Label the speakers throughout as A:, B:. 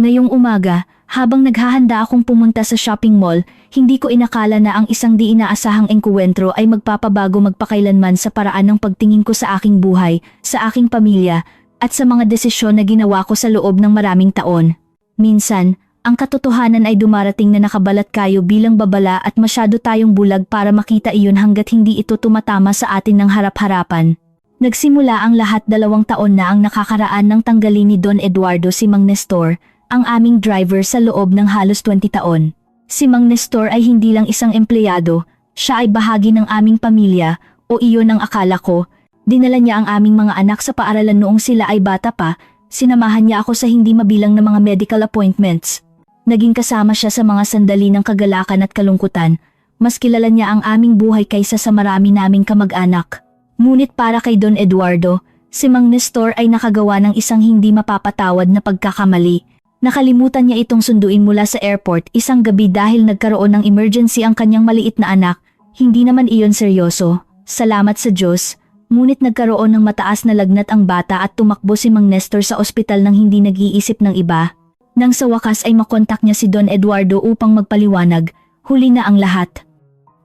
A: Ngayong umaga, habang naghahanda akong pumunta sa shopping mall, hindi ko inakala na ang isang di inaasahang engkuwentro ay magpapabago magpakailanman sa paraan ng pagtingin ko sa aking buhay, sa aking pamilya, at sa mga desisyon na ginawa ko sa loob ng maraming taon. Minsan, ang katotohanan ay dumarating na nakabalat kayo bilang babala at masyado tayong bulag para makita iyon hanggat hindi ito tumatama sa atin ng harap-harapan. Nagsimula ang lahat 2 taon na ang nakakaraan ng tanggalin ni Don Eduardo si Mang Nestor, ang aming driver sa loob ng halos 20 taon. Si Mang Nestor ay hindi lang isang empleyado, siya ay bahagi ng aming pamilya, o iyon ang akala ko. Dinala niya ang aming mga anak sa paaralan noong sila ay bata pa, sinamahan niya ako sa hindi mabilang na mga medical appointments. Naging kasama siya sa mga sandali ng kagalakan at kalungkutan, mas kilala niya ang aming buhay kaysa sa marami naming kamag-anak. Ngunit para kay Don Eduardo, si Mang Nestor ay nakagawa ng isang hindi mapapatawad na pagkakamali. Nakalimutan niya itong sunduin mula sa airport isang gabi dahil nagkaroon ng emergency ang kanyang maliit na anak. Hindi naman iyon seryoso, salamat sa Diyos, ngunit nagkaroon ng mataas na lagnat ang bata at tumakbo si Mang Nestor sa ospital nang hindi nag-iisip ng iba. Nang sa wakas ay makontak niya si Don Eduardo upang magpaliwanag, huli na ang lahat.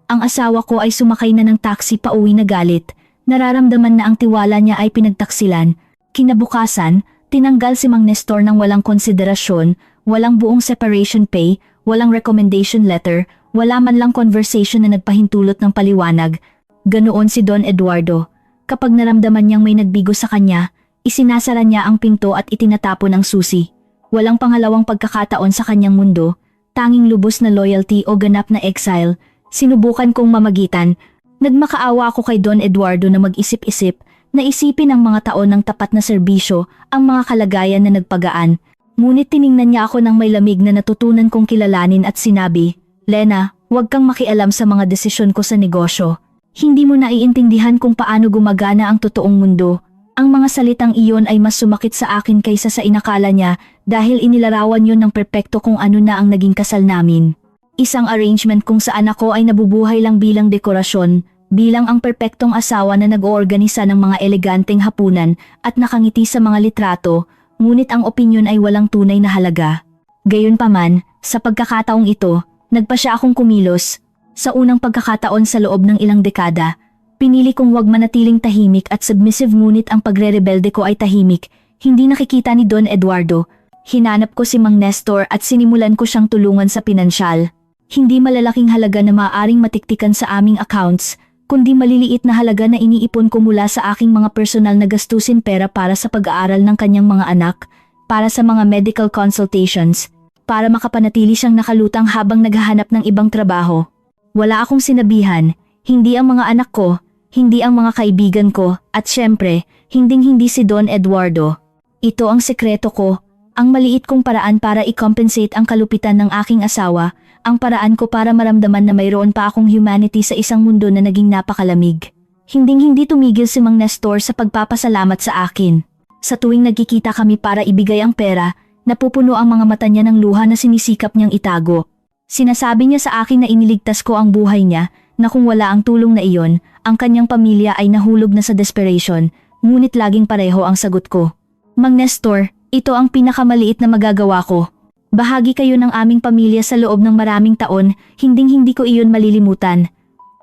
A: Ang asawa ko ay sumakay na ng taxi pauwi na galit. Nararamdaman na ang tiwala niya ay pinagtaksilan. Kinabukasan, tinanggal si Mang Nestor ng walang konsiderasyon, walang buong separation pay, walang recommendation letter, wala man lang conversation na nagpahintulot ng paliwanag. Ganoon si Don Eduardo. Kapag naramdaman niyang may nagbigo sa kanya, isinasara niya ang pinto at itinatapon ang susi. Walang pangalawang pagkakataon sa kanyang mundo, tanging lubos na loyalty o ganap na exile. Sinubukan kong mamagitan. Nagmakaawa ako kay Don Eduardo na mag-isip-isip, na isipin ang mga taon ng tapat na serbisyo, ang mga kalagayan na nagpagaan. Ngunit tiningnan niya ako ng may lamig na natutunan kong kilalanin at sinabi, "Lena, huwag kang makialam sa mga desisyon ko sa negosyo. Hindi mo naiintindihan kung paano gumagana ang totoong mundo." Ang mga salitang iyon ay mas sumakit sa akin kaysa sa inakala niya dahil inilarawan yun ng perpekto kung ano na ang naging kasal namin. Isang arrangement kung saan ako ay nabubuhay lang bilang dekorasyon, bilang ang perpektong asawa na nag-oorganisa ng mga eleganteng hapunan at nakangiti sa mga litrato, ngunit ang opinyon ay walang tunay na halaga. Gayunpaman, sa pagkakataong ito, nagpa siya akong kumilos. Sa unang pagkakataon sa loob ng ilang dekada, pinili kong wag manatiling tahimik at submissive ngunit ang pagre-rebelde ko ay tahimik, hindi nakikita ni Don Eduardo. Hinanap ko si Mang Nestor at sinimulan ko siyang tulungan sa pinansyal. Hindi malalaking halaga na maaaring matiktikan sa aming accounts, kundi maliliit na halaga na iniipon ko mula sa aking mga personal na gastusin pera para sa pag-aaral ng kanyang mga anak, para sa mga medical consultations, para makapanatili siyang nakalutang habang naghahanap ng ibang trabaho. Wala akong sinabihan, hindi ang mga anak ko, hindi ang mga kaibigan ko, at syempre, hinding-hindi si Don Eduardo. Ito ang sekreto ko, ang maliit kong paraan para i-compensate ang kalupitan ng aking asawa, ang paraan ko para maramdaman na mayroon pa akong humanity sa isang mundo na naging napakalamig. Hinding-hindi tumigil si Mang Nestor sa pagpapasalamat sa akin. Sa tuwing nagkikita kami para ibigay ang pera, napupuno ang mga mata niya ng luha na sinisikap niyang itago. Sinasabi niya sa akin na iniligtas ko ang buhay niya, na kung wala ang tulong na iyon, ang kanyang pamilya ay nahulog na sa desperation, ngunit laging pareho ang sagot ko. Mang Nestor, ito ang pinakamaliit na magagawa ko. Bahagi kayo ng aming pamilya sa loob ng maraming taon, hinding-hindi ko iyon malilimutan.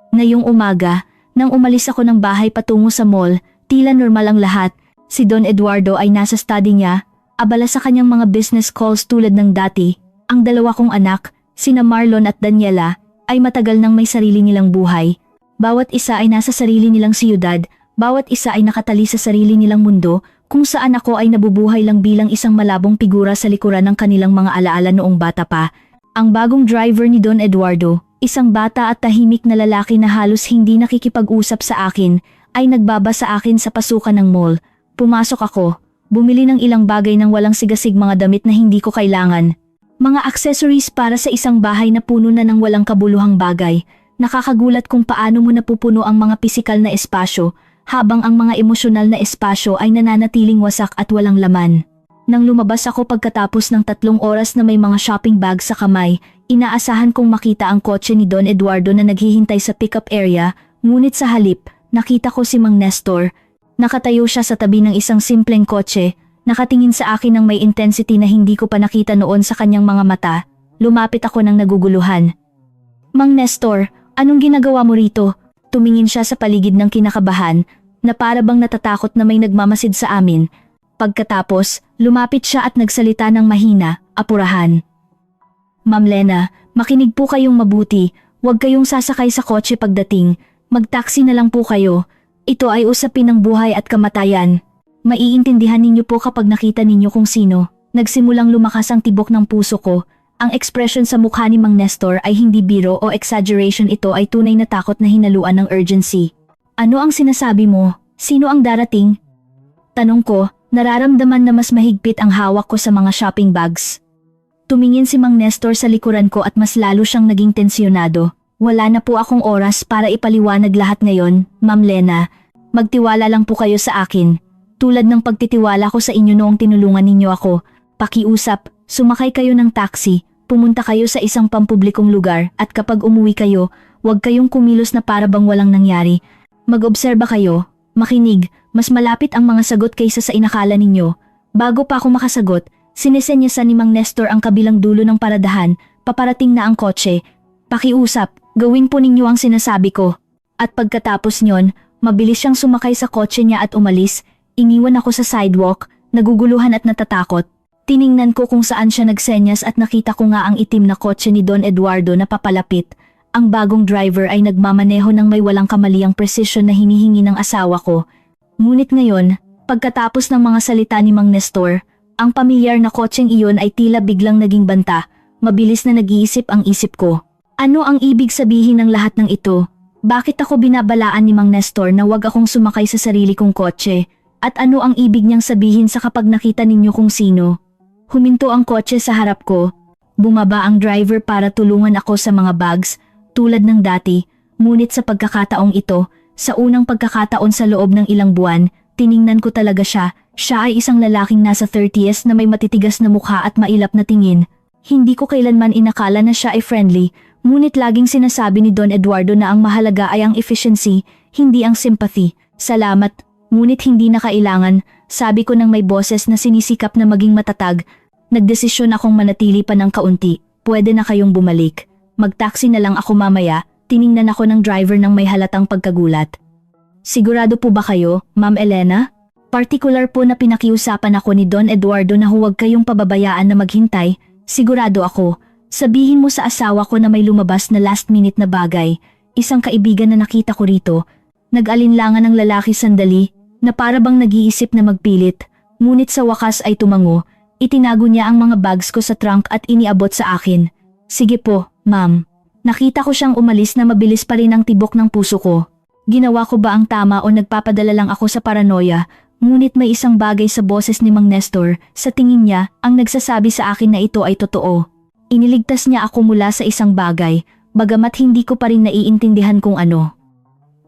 A: Ngayong umaga, nang umalis ako ng bahay patungo sa mall, tila normal ang lahat. Si Don Eduardo ay nasa study niya, abala sa kanyang mga business calls tulad ng dati. Ang 2 kong anak, sina Marlon at Daniela, ay matagal nang may sarili nilang buhay. Bawat isa ay nasa sarili nilang siyudad, bawat isa ay nakatali sa sarili nilang mundo, kung saan ako ay nabubuhay lang bilang isang malabong figura sa likuran ng kanilang mga alaala noong bata pa. Ang bagong driver ni Don Eduardo, isang bata at tahimik na lalaki na halos hindi nakikipag-usap sa akin, ay nagbaba sa akin sa pasukan ng mall. Pumasok ako, bumili ng ilang bagay ng walang sigasig mga damit na hindi ko kailangan. Mga accessories para sa isang bahay na puno na ng walang kabuluhang bagay. Nakakagulat kung paano mo napupuno ang mga pisikal na espasyo, habang ang mga emosyonal na espasyo ay nananatiling wasak at walang laman. Nang lumabas ako pagkatapos ng 3 oras na may mga shopping bag sa kamay, inaasahan kong makita ang kotse ni Don Eduardo na naghihintay sa pickup area, ngunit sa halip, nakita ko si Mang Nestor. Nakatayo siya sa tabi ng isang simpleng kotse, Nakatingin sa akin ng may intensity na hindi ko pa nakita noon sa kanyang mga mata. Lumapit ako ng naguguluhan. Mang Nestor, anong ginagawa mo rito? Tumingin siya sa paligid ng kinakabahan, na para bang natatakot na may nagmamasid sa amin. Pagkatapos, lumapit siya at nagsalita ng mahina, apurahan. Ma'am Lena, makinig po kayong mabuti. Huwag kayong sasakay sa kotse pagdating. Mag-taxi na lang po kayo. Ito ay usapin ng buhay at kamatayan. Maiintindihan ninyo po kapag nakita ninyo kung sino. Nagsimulang lumakas ang tibok ng puso ko. Ang ekspresyon sa mukha ni Mang Nestor ay hindi biro o exaggeration, ito ay tunay na takot na hinaluan ng urgency. Ano ang sinasabi mo? Sino ang darating? Tanong ko, nararamdaman na mas mahigpit ang hawak ko sa mga shopping bags. Tumingin si Mang Nestor sa likuran ko at mas lalo siyang naging tensyonado. Wala na po akong oras para ipaliwanag lahat ngayon, Ma'am Lena. Magtiwala lang po kayo sa akin. Tulad ng pagtitiwala ko sa inyo noong tinulungan ninyo ako. Pakiusap, sumakay kayo ng taxi, pumunta kayo sa isang pampublikong lugar at kapag umuwi kayo, huwag kayong kumilos na para bang walang nangyari. Mag-obserba kayo, makinig, mas malapit ang mga sagot kaysa sa inakala ninyo. Bago pa ako makasagot, sinesenyasan ni Mang Nestor ang kabilang dulo ng paradahan, paparating na ang kotse. Pakiusap, gawin po ninyo ang sinasabi ko. At pagkatapos nyon, mabilis siyang sumakay sa kotse niya at umalis. Iniwan ako sa sidewalk, naguguluhan at natatakot. Tiningnan ko kung saan siya nagsenyas at nakita ko nga ang itim na kotse ni Don Eduardo na papalapit. Ang bagong driver ay nagmamaneho ng may walang kamaliang precision na hinihingi ng asawa ko. Ngunit ngayon, pagkatapos ng mga salita ni Mang Nestor, ang pamilyar na kotseng iyon ay tila biglang naging banta. Mabilis na nag-iisip ang isip ko. Ano ang ibig sabihin ng lahat ng ito? Bakit ako binabalaan ni Mang Nestor na wag akong sumakay sa sarili kong kotse? At ano ang ibig niyang sabihin sa kapag nakita ninyo kung sino? Huminto ang kotse sa harap ko. Bumaba ang driver para tulungan ako sa mga bags, tulad ng dati. Ngunit sa pagkakataong ito, sa unang pagkakataon sa loob ng ilang buwan, tiningnan ko talaga siya. Siya ay isang lalaking nasa 30s na may matitigas na mukha at mailap na tingin. Hindi ko kailanman inakala na siya ay friendly, ngunit laging sinasabi ni Don Eduardo na ang mahalaga ay ang efficiency, hindi ang sympathy. Salamat. Ngunit hindi na kailangan, sabi ko ng may boses na sinisikap na maging matatag. Nagdesisyon akong manatili pa ng kaunti. Pwede na kayong bumalik. Mag-taxi na lang ako mamaya. Tiningnan ako ng driver ng may halatang pagkagulat. Sigurado po ba kayo, Ma'am Elena? Partikular po na pinakiusapan ako ni Don Eduardo na huwag kayong pababayaan na maghintay. Sigurado ako. Sabihin mo sa asawa ko na may lumabas na last minute na bagay. Isang kaibigan na nakita ko rito. Nag-alinlangan ng lalaki sandali, na para bang nag-iisip na magpilit, ngunit sa wakas ay tumango. Itinago niya ang mga bags ko sa trunk at iniabot sa akin. Sige po, ma'am. Nakita ko siyang umalis na mabilis pa rin ang tibok ng puso ko. Ginawa ko ba ang tama o nagpapadala lang ako sa paranoia? Ngunit may isang bagay sa boses ni Mang Nestor, sa tingin niya, ang nagsasabi sa akin na ito ay totoo. Iniligtas niya ako mula sa isang bagay, bagamat hindi ko pa rin naiintindihan kung ano.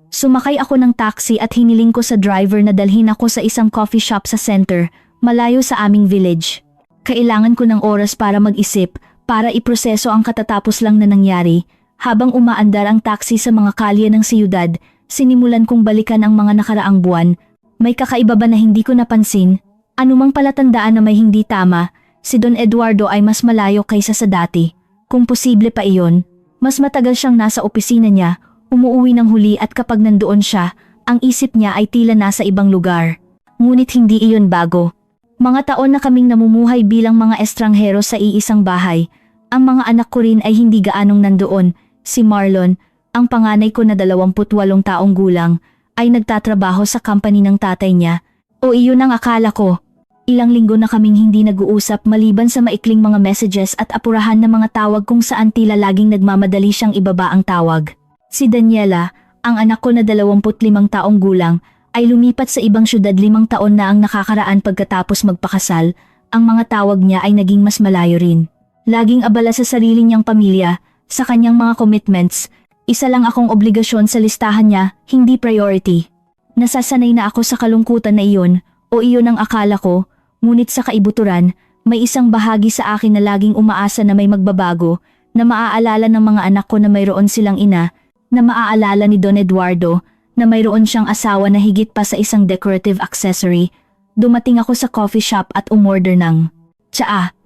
A: Sumakay ako ng taxi at hiniling ko sa driver na dalhin ako sa isang coffee shop sa center, malayo sa aming village. Kailangan ko ng oras para mag-isip, para iproseso ang katatapos lang na nangyari. Habang umaandar ang taxi sa mga kalye ng siyudad, sinimulan kong balikan ang mga nakaraang buwan. May kakaiba ba na hindi ko napansin? Anumang palatandaan na may hindi tama, si Don Eduardo ay mas malayo kaysa sa dati. Kung posible pa iyon, mas matagal siyang nasa opisina niya. Umuuwi ng huli at kapag nandoon siya, ang isip niya ay tila nasa ibang lugar. Ngunit hindi iyon bago. Mga taon na kaming namumuhay bilang mga estranghero sa iisang bahay. Ang mga anak ko rin ay hindi gaanong nandoon. Si Marlon, ang panganay ko na 28 taong gulang, ay nagtatrabaho sa company ng tatay niya. O iyon ang akala ko. Ilang linggo na kaming hindi nag-uusap maliban sa maikling mga messages at apurahan na mga tawag kung saan tila laging nagmamadali siyang ibaba ang tawag. Si Daniela, ang anak ko na 25 taong gulang, ay lumipat sa ibang syudad 5 taon na ang nakakaraan pagkatapos magpakasal. Ang mga tawag niya ay naging mas malayo rin. Laging abala sa sarili niyang pamilya, sa kanyang mga commitments. Isa lang akong obligasyon sa listahan niya, hindi priority. Nasasanay na ako sa kalungkutan na iyon, o iyon ang akala ko, ngunit sa kaibuturan, may isang bahagi sa akin na laging umaasa na may magbabago, na maaalala ng mga anak ko na mayroon silang ina, na maaalala ni Don Eduardo na mayroon siyang asawa na higit pa sa isang decorative accessory. Dumating ako sa coffee shop at umorder ng tsaa.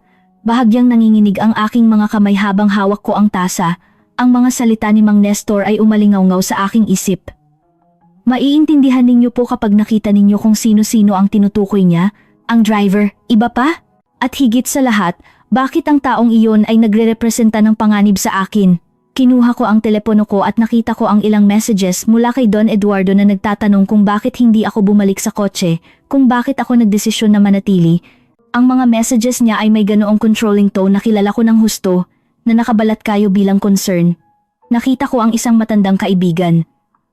A: Bahagyang nanginginig ang aking mga kamay habang hawak ko ang tasa. Ang mga salita ni Mang Nestor ay umalingaw-ngaw sa aking isip. Maiintindihan ninyo po kapag nakita ninyo kung sino-sino ang tinutukoy niya, ang driver, iba pa? At higit sa lahat, bakit ang taong iyon ay nagre-representa ng panganib sa akin? Kinuha ko ang telepono ko at nakita ko ang ilang messages mula kay Don Eduardo na nagtatanong kung bakit hindi ako bumalik sa kotse, kung bakit ako nagdesisyon na manatili. Ang mga messages niya ay may ganoong controlling tone na kilala ko ng husto, na nakabalat kayo bilang concern. Nakita ko ang isang matandang kaibigan.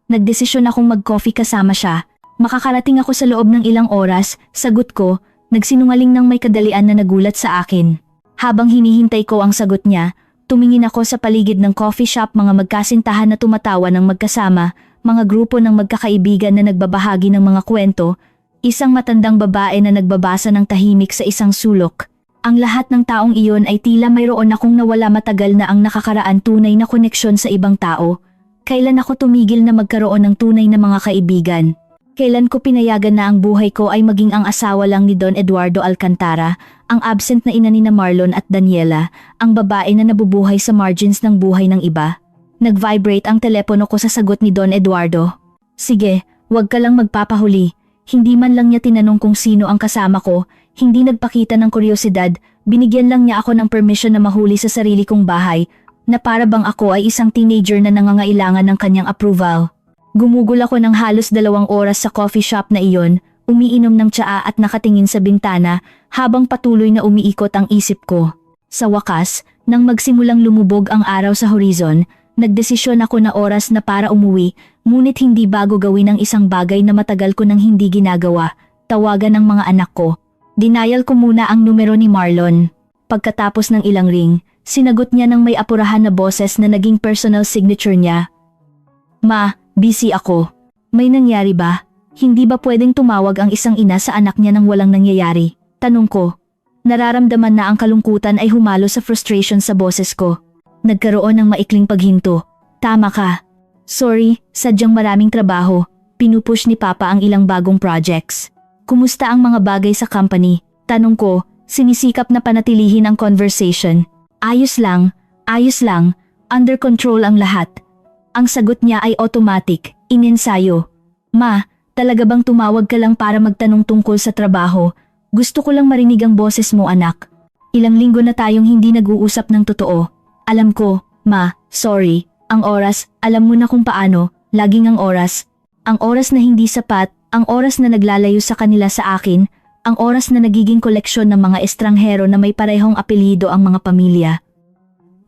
A: Nagdesisyon akong mag-coffee kasama siya. Makakarating ako sa loob ng ilang oras, sagot ko, nagsinungaling ng may kadalian na nagulat sa akin. Habang hinihintay ko ang sagot niya, tumingin ako sa paligid ng coffee shop, mga magkasintahan na tumatawa ng magkasama, mga grupo ng magkakaibigan na nagbabahagi ng mga kwento, isang matandang babae na nagbabasa ng tahimik sa isang sulok. Ang lahat ng taong iyon ay tila mayroon akong nawala matagal na ang nakakaraan tunay na koneksyon sa ibang tao. Kailan ako tumigil na magkaroon ng tunay na mga kaibigan? Kailan ko pinayagan na ang buhay ko ay maging ang asawa lang ni Don Eduardo Alcantara, ang absent na ina ni na Marlon at Daniela, ang babae na nabubuhay sa margins ng buhay ng iba? Nag-vibrate ang telepono ko sa sagot ni Don Eduardo. Sige, wag ka lang magpapahuli. Hindi man lang niya tinanong kung sino ang kasama ko, hindi nagpakita ng kuryosidad, binigyan lang niya ako ng permission na mahuli sa sarili kong bahay, na para bang ako ay isang teenager na nangangailangan ng kanyang approval. Gumugol ako ng halos 2 oras sa coffee shop na iyon, umiinom ng tsaa at nakatingin sa bintana habang patuloy na umiikot ang isip ko. Sa wakas, nang magsimulang lumubog ang araw sa horizon, nagdesisyon ako na oras na para umuwi, ngunit hindi bago gawin ang isang bagay na matagal ko nang hindi ginagawa, tawagan ng mga anak ko. Denial ko muna ang numero ni Marlon. Pagkatapos ng ilang ring, sinagot niya ng may apurahan na boses na naging personal signature niya. Ma, busy ako. May nangyari ba? Hindi ba pwedeng tumawag ang isang ina sa anak niya nang walang nangyayari? Tanong ko. Nararamdaman na ang kalungkutan ay humalo sa frustration sa boses ko. Nagkaroon ng maikling paghinto. Tama ka. Sorry, sadyang maraming trabaho. Pinupush ni Papa ang ilang bagong projects. Kumusta ang mga bagay sa company? Tanong ko, sinisikap na panatilihin ang conversation. Ayos lang, under control ang lahat. Ang sagot niya ay automatic, inensayo. Ma, talaga bang tumawag ka lang para magtanong tungkol sa trabaho? Gusto ko lang marinig ang boses mo, anak. Ilang linggo na tayong hindi nag-uusap ng totoo. Alam ko, ma, sorry. Ang oras, alam mo na kung paano, laging ang oras. Ang oras na hindi sapat, ang oras na naglalayo sa kanila sa akin, ang oras na nagiging koleksyon ng mga estranghero na may parehong apelyido ang mga pamilya.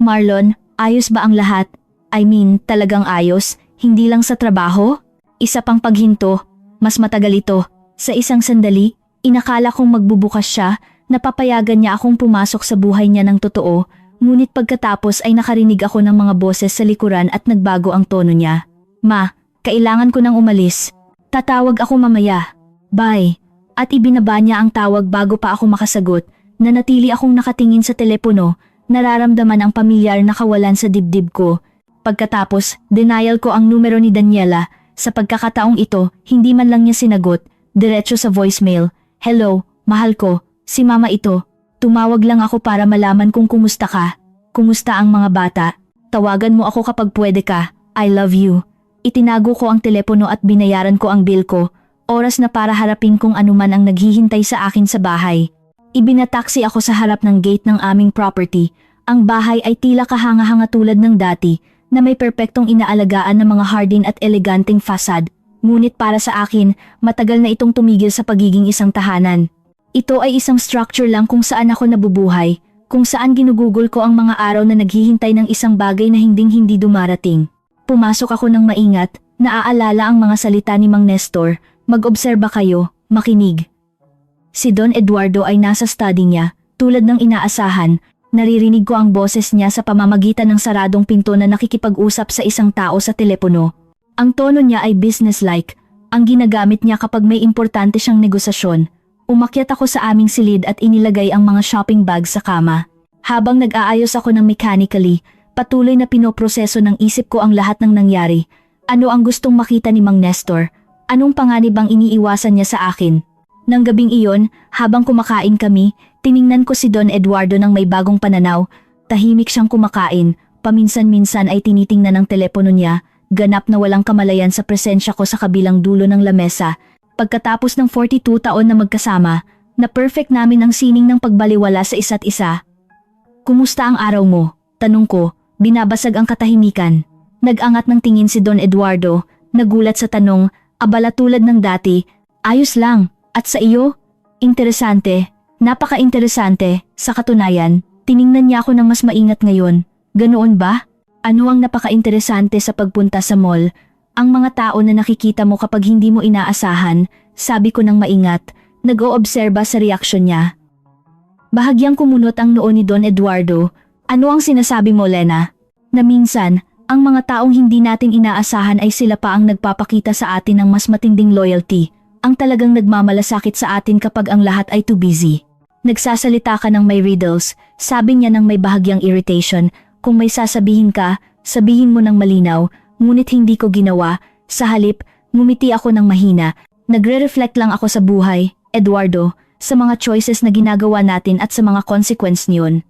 A: Marlon, ayos ba ang lahat? I mean, talagang ayos, hindi lang sa trabaho? Isa pang paghinto, mas matagal ito. Sa isang sandali, inakala kong magbubukas siya, napapayagan niya akong pumasok sa buhay niya ng totoo, ngunit pagkatapos ay nakarinig ako ng mga boses sa likuran at nagbago ang tono niya. Ma, kailangan ko nang umalis. Tatawag ako mamaya. Bye. At ibinaba niya ang tawag bago pa ako makasagot, nanatili akong nakatingin sa telepono, nararamdaman ang pamilyar na kawalan sa dibdib ko. Pagkatapos, denial ko ang numero ni Daniela. Sa pagkakataong ito, hindi man lang niya sinagot, diretso sa voicemail. Hello, mahal ko, si mama ito. Tumawag lang ako para malaman kung kumusta ka. Kumusta ang mga bata? Tawagan mo ako kapag pwede ka. I love you. Itinago ko ang telepono at binayaran ko ang bill ko. Oras na para harapin kung anuman ang naghihintay sa akin sa bahay. Ibinataksi ako sa harap ng gate ng aming property. Ang bahay ay tila kahanga-hanga tulad ng dati, na may perpektong inaalagaan ng mga hardin at eleganteng fasad. Ngunit para sa akin, matagal na itong tumigil sa pagiging isang tahanan. Ito ay isang structure lang kung saan ako nabubuhay, kung saan ginugugol ko ang mga araw na naghihintay ng isang bagay na hinding-hindi dumarating. Pumasok ako ng maingat, naaalala ang mga salita ni Mang Nestor, mag-obserba kayo, makinig. Si Don Eduardo ay nasa study niya, tulad ng inaasahan, naririnig ko ang boses niya sa pamamagitan ng saradong pinto na nakikipag-usap sa isang tao sa telepono. Ang tono niya ay businesslike, ang ginagamit niya kapag may importante siyang negosasyon. Umakyat ako sa aming silid at inilagay ang mga shopping bag sa kama. Habang nag-aayos ako ng mechanically, patuloy na pinoproseso ng isip ko ang lahat ng nangyari. Ano ang gustong makita ni Mang Nestor? Anong panganib ang iniiwasan niya sa akin? Nang gabing iyon, habang kumakain kami, tiningnan ko si Don Eduardo ng may bagong pananaw. Tahimik siyang kumakain, paminsan-minsan ay tinitingnan ang telepono niya, ganap na walang kamalayan sa presensya ko sa kabilang dulo ng lamesa. Pagkatapos ng 42 taon na magkasama, na perfect namin ang sining ng pagbaliwala sa isa't isa. "Kumusta ang araw mo?" tanong ko, binabasag ang katahimikan. Nag-angat ng tingin si Don Eduardo, nagulat sa tanong, abala tulad ng dati. "Ayos lang, at sa iyo?" "Interesante, napaka-interesante." Sa katunayan, tiningnan niya ako ng mas maingat ngayon. "Ganoon ba? Ano ang napaka-interesante sa pagpunta sa mall?" "Ang mga tao na nakikita mo kapag hindi mo inaasahan," sabi ko ng maingat, nag-oobserba sa reaksyon niya. Bahagyang kumunot ang noo ni Don Eduardo. "Ano ang sinasabi mo, Lena?" "Na minsan, ang mga taong hindi natin inaasahan ay sila pa ang nagpapakita sa atin ng mas matinding loyalty, ang talagang nagmamalasakit sa atin kapag ang lahat ay too busy." "Nagsasalita ka ng may riddles," sabi niya ng may bahagyang irritation. "Kung may sasabihin ka, sabihin mo ng malinaw." Ngunit hindi ko ginawa. Sa halip, ngumiti ako ng mahina. "Nagre-reflect lang ako sa buhay, Eduardo, sa mga choices na ginagawa natin at sa mga consequence niyon."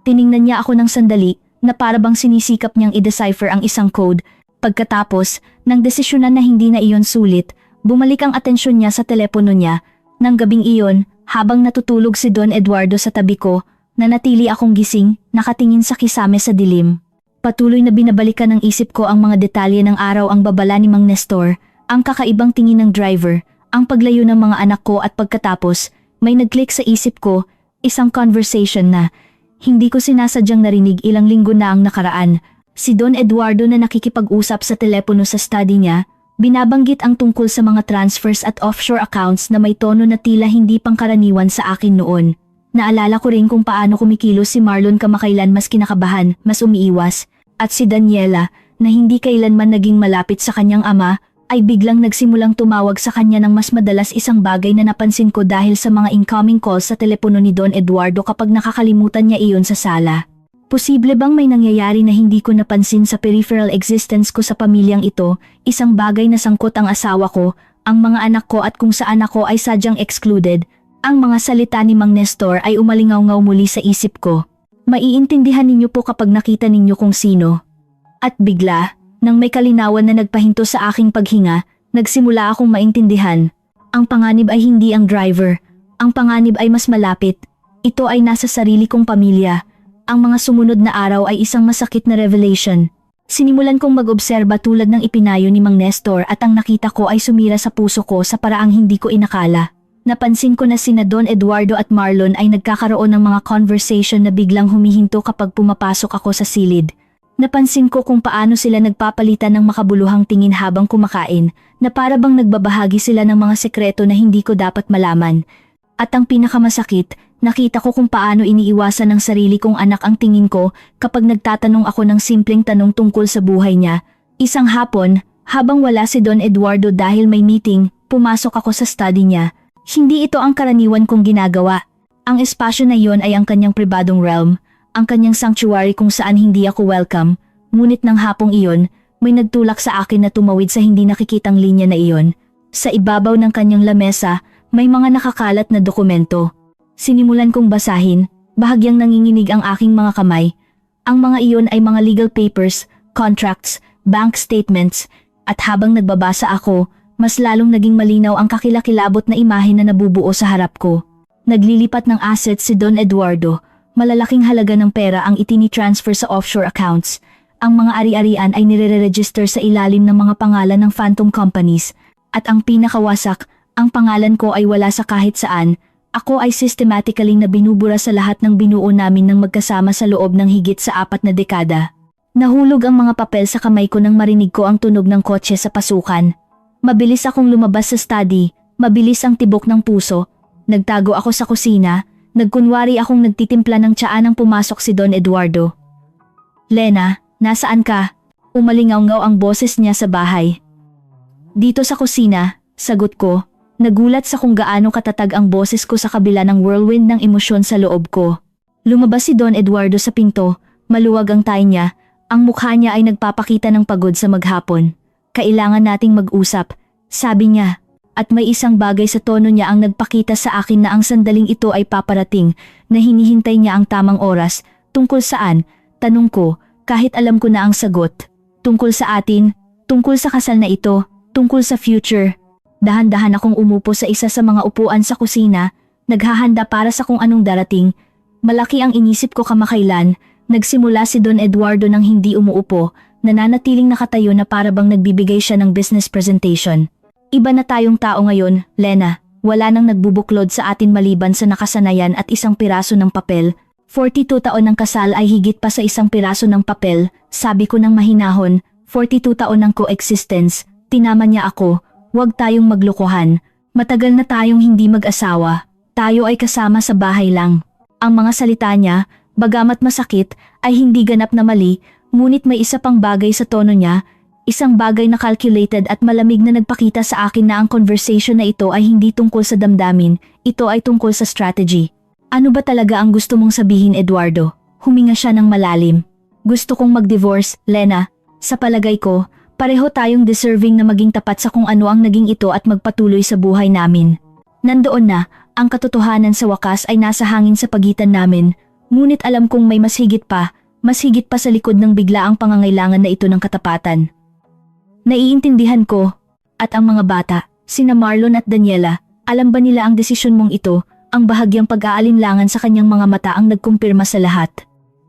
A: Tiningnan niya ako ng sandali, na para bang sinisikap niyang i-decipher ang isang code. Pagkatapos, nang desisyonan na hindi na iyon sulit, bumalik ang atensyon niya sa telepono niya. Nang gabing iyon, habang natutulog si Don Eduardo sa tabi ko, nanatili akong gising, nakatingin sa kisame sa dilim. Patuloy na binabalikan ng isip ko ang mga detalye ng araw, ang babala ni Mang Nestor, ang kakaibang tingin ng driver, ang paglayo ng mga anak ko at pagkatapos, may nag-click sa isip ko, isang conversation na hindi ko sinasadyang narinig ilang linggo na ang nakaraan. Si Don Eduardo na nakikipag-usap sa telepono sa study niya, binabanggit ang tungkol sa mga transfers at offshore accounts na may tono na tila hindi pangkaraniwan sa akin noon. Naalala ko rin kung paano kumikilos si Marlon kamakailan, mas kinakabahan, mas umiiwas, at si Daniela, na hindi kailanman naging malapit sa kanyang ama, ay biglang nagsimulang tumawag sa kanya ng mas madalas, isang bagay na napansin ko dahil sa mga incoming calls sa telepono ni Don Eduardo kapag nakakalimutan niya iyon sa sala. Posible bang may nangyayari na hindi ko napansin sa peripheral existence ko sa pamilyang ito, isang bagay na sangkot ang asawa ko, ang mga anak ko at kung saan ako ay sadyang excluded? Ang mga salita ni Mang Nestor ay umalingaw-ngaw muli sa isip ko. "Maiintindihan ninyo po kapag nakita ninyo kung sino." At bigla, nang may kalinawan na nagpahinto sa aking paghinga, nagsimula akong maintindihan. Ang panganib ay hindi ang driver. Ang panganib ay mas malapit. Ito ay nasa sarili kong pamilya. Ang mga sumunod na araw ay isang masakit na revelation. Sinimulan kong mag-obserba tulad ng ipinayo ni Mang Nestor at ang nakita ko ay sumira sa puso ko sa paraang hindi ko inakala. Napansin ko na sina Don Eduardo at Marlon ay nagkakaroon ng mga conversation na biglang humihinto kapag pumapasok ako sa silid. Napansin ko kung paano sila nagpapalitan ng makabuluhang tingin habang kumakain, na para bang nagbabahagi sila ng mga sekreto na hindi ko dapat malaman. At ang pinakamasakit, nakita ko kung paano iniiwasan ng sarili kong anak ang tingin ko kapag nagtatanong ako ng simpleng tanong tungkol sa buhay niya. Isang hapon, habang wala si Don Eduardo dahil may meeting, pumasok ako sa study niya. Hindi ito ang karaniwan kong ginagawa. Ang espasyo na iyon ay ang kanyang pribadong realm, ang kanyang sanctuary kung saan hindi ako welcome. Ngunit ng hapong iyon, may nagtulak sa akin na tumawid sa hindi nakikitang linya na iyon. Sa ibabaw ng kanyang lamesa, may mga nakakalat na dokumento. Sinimulan kong basahin, bahagyang nanginginig ang aking mga kamay. Ang mga iyon ay mga legal papers, contracts, bank statements, at habang nagbabasa ako, mas lalong naging malinaw ang kakilakilabot na imahe na nabubuo sa harap ko. Naglilipat ng assets si Don Eduardo. Malalaking halaga ng pera ang itini-transfer sa offshore accounts. Ang mga ari-arian ay nire-register sa ilalim ng mga pangalan ng phantom companies. At ang pinakawasak, ang pangalan ko ay wala sa kahit saan. Ako ay systematically na binubura sa lahat ng binuo namin ng magkasama sa loob ng higit sa 4 na dekada. Nahulog ang mga papel sa kamay ko nang marinig ko ang tunog ng kotse sa pasukan. Mabilis akong lumabas sa study, mabilis ang tibok ng puso. Nagtago ako sa kusina, nagkunwari akong nagtitimpla ng tsaa nang pumasok si Don Eduardo. "Lena, nasaan ka?" Umalingaw-ngaw ang boses niya sa bahay. "Dito sa kusina," sagot ko. Nagulat sa kung gaano katatag ang boses ko sa kabila ng whirlwind ng emosyon sa loob ko. Lumabas si Don Eduardo sa pinto, maluwag ang tayo niya, ang mukha niya ay nagpapakita ng pagod sa maghapon. "Kailangan nating mag-usap," sabi niya. At may isang bagay sa tono niya ang nagpakita sa akin na ang sandaling ito ay paparating, na hinihintay niya ang tamang oras. Tungkol saan? Tanong ko, kahit alam ko na ang sagot. Tungkol sa atin, tungkol sa kasal na ito, tungkol sa future. Dahan-dahan akong umupo sa isa sa mga upuan sa kusina, naghahanda para sa kung anong darating. Malaki ang inisip ko kamakailan. Nagsimula si Don Eduardo nang hindi umuupo, nananatiling nakatayo na para bang nagbibigay siya ng business presentation. Iba na tayong tao ngayon, Lena. Wala nang nagbubuklod sa atin maliban sa nakasanayan at isang piraso ng papel. 42 taon ng kasal ay higit pa sa isang piraso ng papel, sabi ko ng mahinahon. 42 taon ng coexistence, tinama niya ako. Huwag tayong maglokohan. Matagal na tayong hindi mag-asawa. Tayo ay kasama sa bahay lang. Ang mga salita niya, bagamat masakit, ay hindi ganap na mali, ngunit may isa pang bagay sa tono niya. Isang bagay na calculated at malamig na nagpakita sa akin na ang conversation na ito ay hindi tungkol sa damdamin, ito ay tungkol sa strategy. Ano ba talaga ang gusto mong sabihin, Eduardo? Huminga siya ng malalim. Gusto kong mag-divorce, Lena. Sa palagay ko, pareho tayong deserving na maging tapat sa kung ano ang naging ito at magpatuloy sa buhay namin. Nandoon na, ang katotohanan sa wakas ay nasa hangin sa pagitan namin, ngunit alam kong may mas higit pa sa likod ng biglaang pangangailangan na ito ng katapatan. Naiintindihan ko, at ang mga bata, sina Marlon at Daniela, alam ba nila ang desisyon mong ito, ang bahagyang pag-aalinlangan sa kanyang mga mata ang nagkumpirma sa lahat.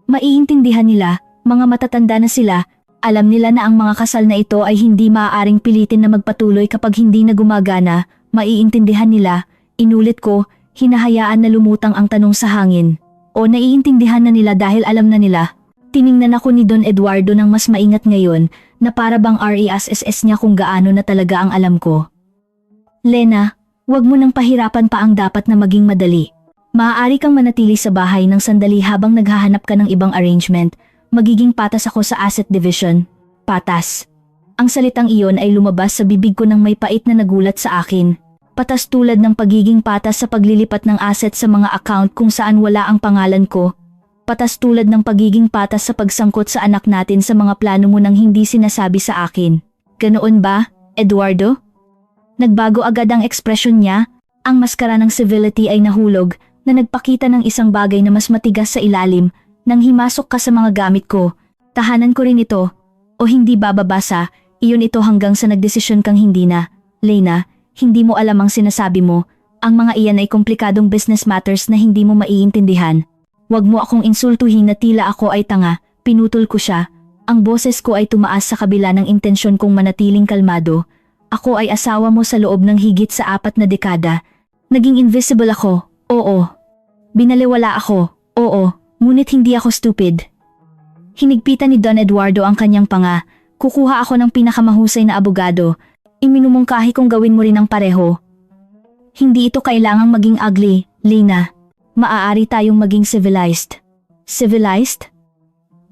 A: Maiintindihan nila, mga matatanda na sila, alam nila na ang mga kasal na ito ay hindi maaaring pilitin na magpatuloy kapag hindi na gumagana, maiintindihan nila, inulit ko, hinahayaan na lumutang ang tanong sa hangin. O naiintindihan na nila dahil alam na nila. Tiningnan ako ni Don Eduardo ng mas maingat ngayon na para bang RASSS niya kung gaano na talaga ang alam ko. Lena, wag mo nang pahirapan pa ang dapat na maging madali. Maaari kang manatili sa bahay ng sandali habang naghahanap ka ng ibang arrangement. Magiging patas ako sa asset division. Patas. Ang salitang iyon ay lumabas sa bibig ko ng may pait na nagulat sa akin. Patas tulad ng pagiging patas sa paglilipat ng asset sa mga account kung saan wala ang pangalan ko. Patas tulad ng pagiging patas sa pagsangkot sa anak natin sa mga plano mo nang hindi sinasabi sa akin. Ganoon ba, Eduardo? Nagbago agad ang ekspresyon niya, ang maskara ng civility ay nahulog, na nagpakita ng isang bagay na mas matigas sa ilalim, nang himasok ka sa mga gamit ko. Tahanan ko rin ito, o hindi bababasa, iyon ito hanggang sa nagdesisyon kang hindi na. Lena, hindi mo alam ang sinasabi mo, ang mga iyan ay komplikadong business matters na hindi mo maiintindihan. Huwag mo akong insultuhin na tila ako ay tanga, pinutol ko siya. Ang boses ko ay tumaas sa kabila ng intensyon kong manatiling kalmado. Ako ay asawa mo sa loob ng higit sa 4 na dekada. Naging invisible ako, oo. Binaliwala ako, oo, ngunit hindi ako stupid. Hinigpitan ni Don Eduardo ang kanyang panga. Kukuha ako ng pinakamahusay na abogado. Iminumungkahi kong gawin mo rin ang pareho. Hindi ito kailangang maging ugly, Lena. Maaari tayong maging civilized. Civilized?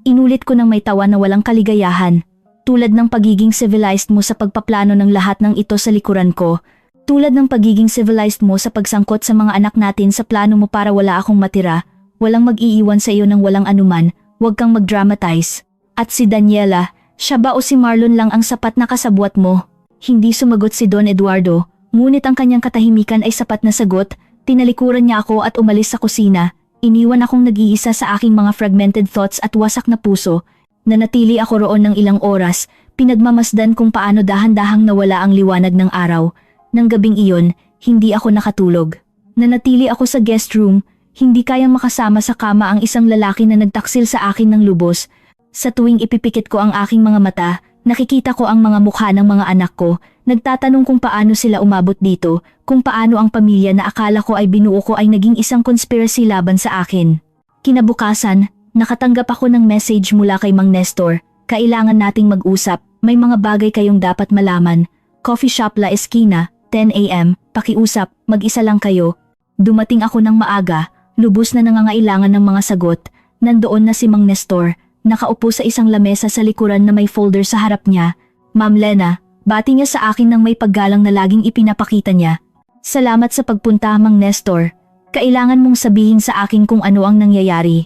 A: Inulit ko ng may tawa na walang kaligayahan. Tulad ng pagiging civilized mo sa pagpaplano ng lahat ng ito sa likuran ko. Tulad ng pagiging civilized mo sa pagsangkot sa mga anak natin sa plano mo para wala akong matira. Walang mag-iiwan sa iyo ng walang anuman. Huwag kang mag-dramatize. At si Daniela, siya ba o si Marlon lang ang sapat na kasabwat mo? Hindi sumagot si Don Eduardo, ngunit ang kanyang katahimikan ay sapat na sagot. Tinalikuran niya ako at umalis sa kusina. Iniwan akong nag-iisa sa aking mga fragmented thoughts at wasak na puso. Nanatili ako roon ng ilang oras, pinagmamasdan kung paano dahan-dahang nawala ang liwanag ng araw. Nang gabing iyon, hindi ako nakatulog. Nanatili ako sa guest room, hindi kayang makasama sa kama ang isang lalaki na nagtaksil sa akin ng lubos. Sa tuwing ipipikit ko ang aking mga mata, nakikita ko ang mga mukha ng mga anak ko. Nagtatanong kung paano sila umabot dito, kung paano ang pamilya na akala ko ay binuo ko ay naging isang conspiracy laban sa akin. Kinabukasan, nakatanggap ako ng message mula kay Mang Nestor. Kailangan nating mag-usap, may mga bagay kayong dapat malaman. Coffee shop La Esquina, 10 AM, pakiusap, mag-isa lang kayo. Dumating ako ng maaga, lubos na nangangailangan ng mga sagot. Nandoon na si Mang Nestor, nakaupo sa isang lamesa sa likuran na may folder sa harap niya. Ma'am Lena, bati niya sa akin ng may paggalang na laging ipinapakita niya. Salamat sa pagpunta, Mang Nestor. Kailangan mong sabihin sa akin kung ano ang nangyayari.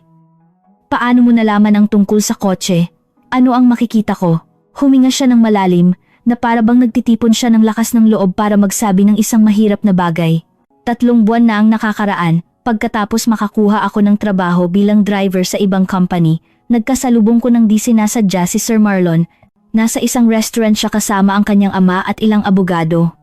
A: Paano mo nalaman ang tungkol sa kotse? Ano ang makikita ko? Huminga siya ng malalim, na para bang nagtitipon siya ng lakas ng loob para magsabi ng isang mahirap na bagay. 3 buwan na ang nakakaraan, pagkatapos makakuha ako ng trabaho bilang driver sa ibang company, nagkasalubong ko ng di sinasadya si Sir Marlon. Nasa isang restaurant siya kasama ang kanyang ama at ilang abogado.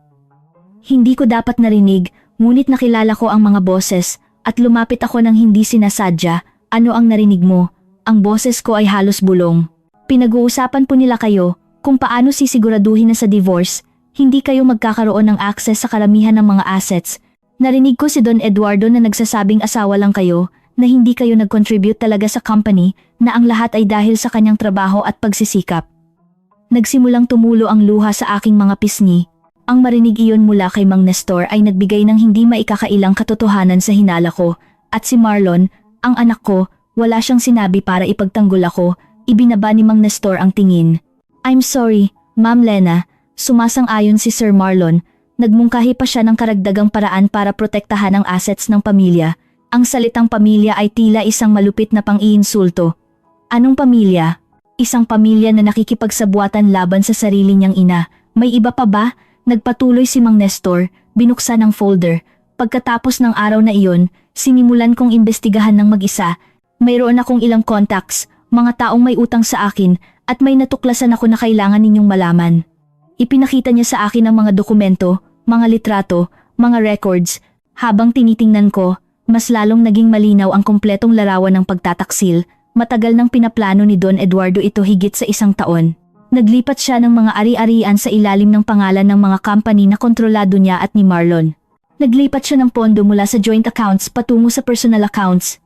A: Hindi ko dapat narinig, ngunit nakilala ko ang mga boses at lumapit ako ng hindi sinasadya. Ano ang narinig mo? Ang boses ko ay halos bulong. Pinag-uusapan po nila kayo kung paano sisiguraduhin na sa divorce, hindi kayo magkakaroon ng access sa karamihan ng mga assets. Narinig ko si Don Eduardo na nagsasabing asawa lang kayo, na hindi kayo nag-contribute talaga sa company, na ang lahat ay dahil sa kanyang trabaho at pagsisikap. Nagsimulang tumulo ang luha sa aking mga pisngi. Ang marinig iyon mula kay Mang Nestor ay nagbigay ng hindi maikakailang katotohanan sa hinala ko, at si Marlon, ang anak ko, wala siyang sinabi para ipagtanggol ako, ibinaba ni Mang Nestor ang tingin. I'm sorry, Ma'am Lena, sumasang-ayon si Sir Marlon, nagmungkahi pa siya ng karagdagang paraan para protektahan ang assets ng pamilya. Ang salitang pamilya ay tila isang malupit na pang-iinsulto. Anong pamilya? Isang pamilya na nakikipagsabuatan laban sa sarili niyang ina. May iba pa ba? Nagpatuloy si Mang Nestor, binuksan ang folder. Pagkatapos ng araw na iyon, sinimulan kong imbestigahan ng mag-isa. Mayroon akong ilang contacts, mga taong may utang sa akin, at may natuklasan ako na kailangan ninyong malaman. Ipinakita niya sa akin ang mga dokumento, mga litrato, mga records. Habang tinitingnan ko, mas lalong naging malinaw ang kumpletong larawan ng pagtataksil. Matagal nang pinaplano ni Don Eduardo ito higit sa 1 taon. Naglipat siya ng mga ari-arian sa ilalim ng pangalan ng mga company na kontrolado niya at ni Marlon. Naglipat siya ng pondo mula sa joint accounts patungo sa personal accounts.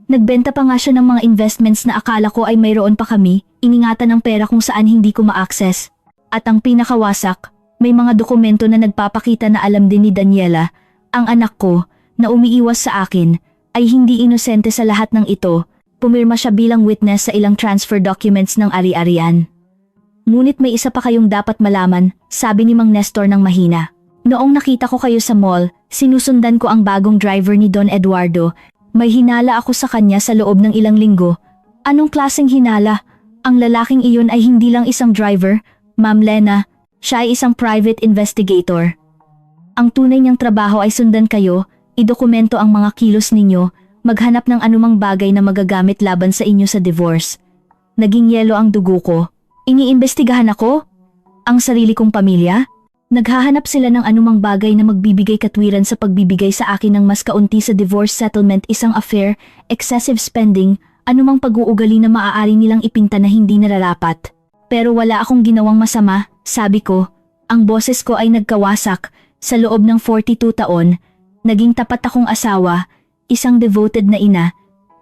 A: Nagbenta pa nga siya ng mga investments na akala ko ay mayroon pa kami, iningatan ng pera kung saan hindi ko ma-access. At ang pinakawasak, may mga dokumento na nagpapakita na alam din ni Daniela, ang anak ko, na umiiwas sa akin, ay hindi inosente sa lahat ng ito. Pumirma siya bilang witness sa ilang transfer documents ng ari-arian. Ngunit may isa pa kayong dapat malaman, sabi ni Mang Nestor ng mahina. Noong nakita ko kayo sa mall, sinusundan ko ang bagong driver ni Don Eduardo. May hinala ako sa kanya sa loob ng ilang linggo. Anong klaseng hinala? Ang lalaking iyon ay hindi lang isang driver, Ma'am Lena. Siya ay isang private investigator. Ang tunay niyang trabaho ay sundan kayo, idokumento ang mga kilos ninyo, maghanap ng anumang bagay na magagamit laban sa inyo sa divorce. Naging yelo ang dugo ko. Iniimbestigahan ako? Ang sarili kong pamilya? Naghahanap sila ng anumang bagay na magbibigay katwiran sa pagbibigay sa akin ng mas kaunti sa divorce settlement, isang affair, excessive spending, anumang pag-uugali na maaari nilang ipinta na hindi nararapat. Pero wala akong ginawang masama, sabi ko. Ang boses ko ay nagkawasak. Sa loob ng 42 taon, naging tapat akong asawa, isang devoted na ina.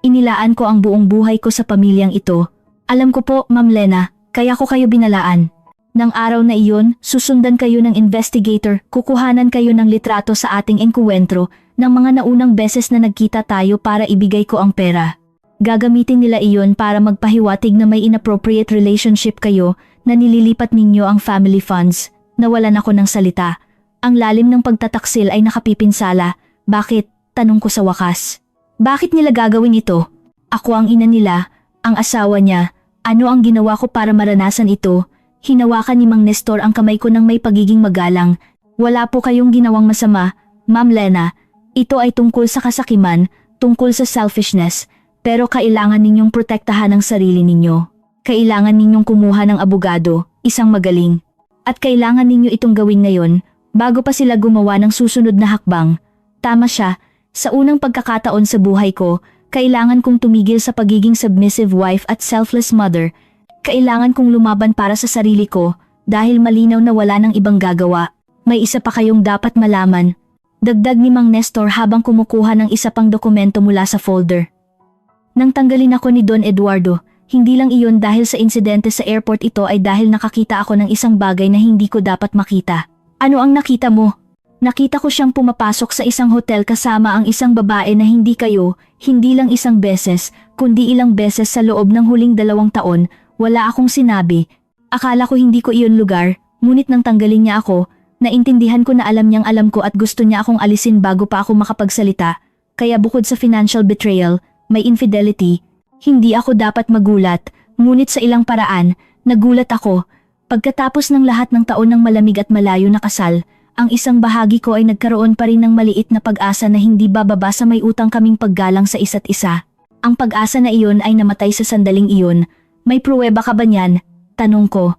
A: Inilaan ko ang buong buhay ko sa pamilyang ito. Alam ko po, Ma'am Lena, kaya ko kayo binalaan. Nang araw na iyon, susundan kayo ng investigator, kukuhanan kayo ng litrato sa ating engkuwentro ng mga naunang beses na nagkita tayo para ibigay ko ang pera. Gagamitin nila iyon para magpahiwatig na may inappropriate relationship kayo na nililipat ninyo ang family funds. Nawalan ako ng salita. Ang lalim ng pagtataksil ay nakapipinsala. Bakit? Tanong ko sa wakas. Bakit nila gagawin ito? Ako ang ina nila, ang asawa niya. Ano ang ginawa ko para maranasan ito? Hinawakan ni Mang Nestor ang kamay ko ng may pagiging magalang. Wala po kayong ginawang masama, Ma'am Lena. Ito ay tungkol sa kasakiman, tungkol sa selfishness, pero kailangan ninyong protektahan ang sarili ninyo. Kailangan ninyong kumuha ng abogado, isang magaling. At kailangan ninyo itong gawin ngayon, bago pa sila gumawa ng susunod na hakbang. Tama siya, sa unang pagkakataon sa buhay ko, kailangan kong tumigil sa pagiging submissive wife at selfless mother. Kailangan kong lumaban para sa sarili ko dahil malinaw na wala nang ibang gagawa. May isa pa kayong dapat malaman. Dagdag ni Mang Nestor habang kumukuha ng isa pang dokumento mula sa folder. Nang tanggalin ako ni Don Eduardo, hindi lang iyon dahil sa insidente sa airport, ito ay dahil nakakita ako ng isang bagay na hindi ko dapat makita. Ano ang nakita mo? Nakita ko siyang pumapasok sa isang hotel kasama ang isang babae na hindi kayo, hindi lang isang beses, kundi ilang beses sa loob ng huling 2 taon. Wala akong sinabi. Akala ko hindi ko iyon lugar, ngunit nang tanggalin niya ako, naintindihan ko na alam niyang alam ko at gusto niya akong alisin bago pa ako makapagsalita. Kaya bukod sa financial betrayal, may infidelity. Hindi ako dapat magulat, ngunit sa ilang paraan, nagulat ako. Pagkatapos ng lahat ng taon ng malamig at malayo na kasal, ang isang bahagi ko ay nagkaroon pa rin ng maliit na pag-asa na hindi bababa sa may utang kaming paggalang sa isa't isa. Ang pag-asa na iyon ay namatay sa sandaling iyon. May pruweba ka ba niyan? Tanong ko.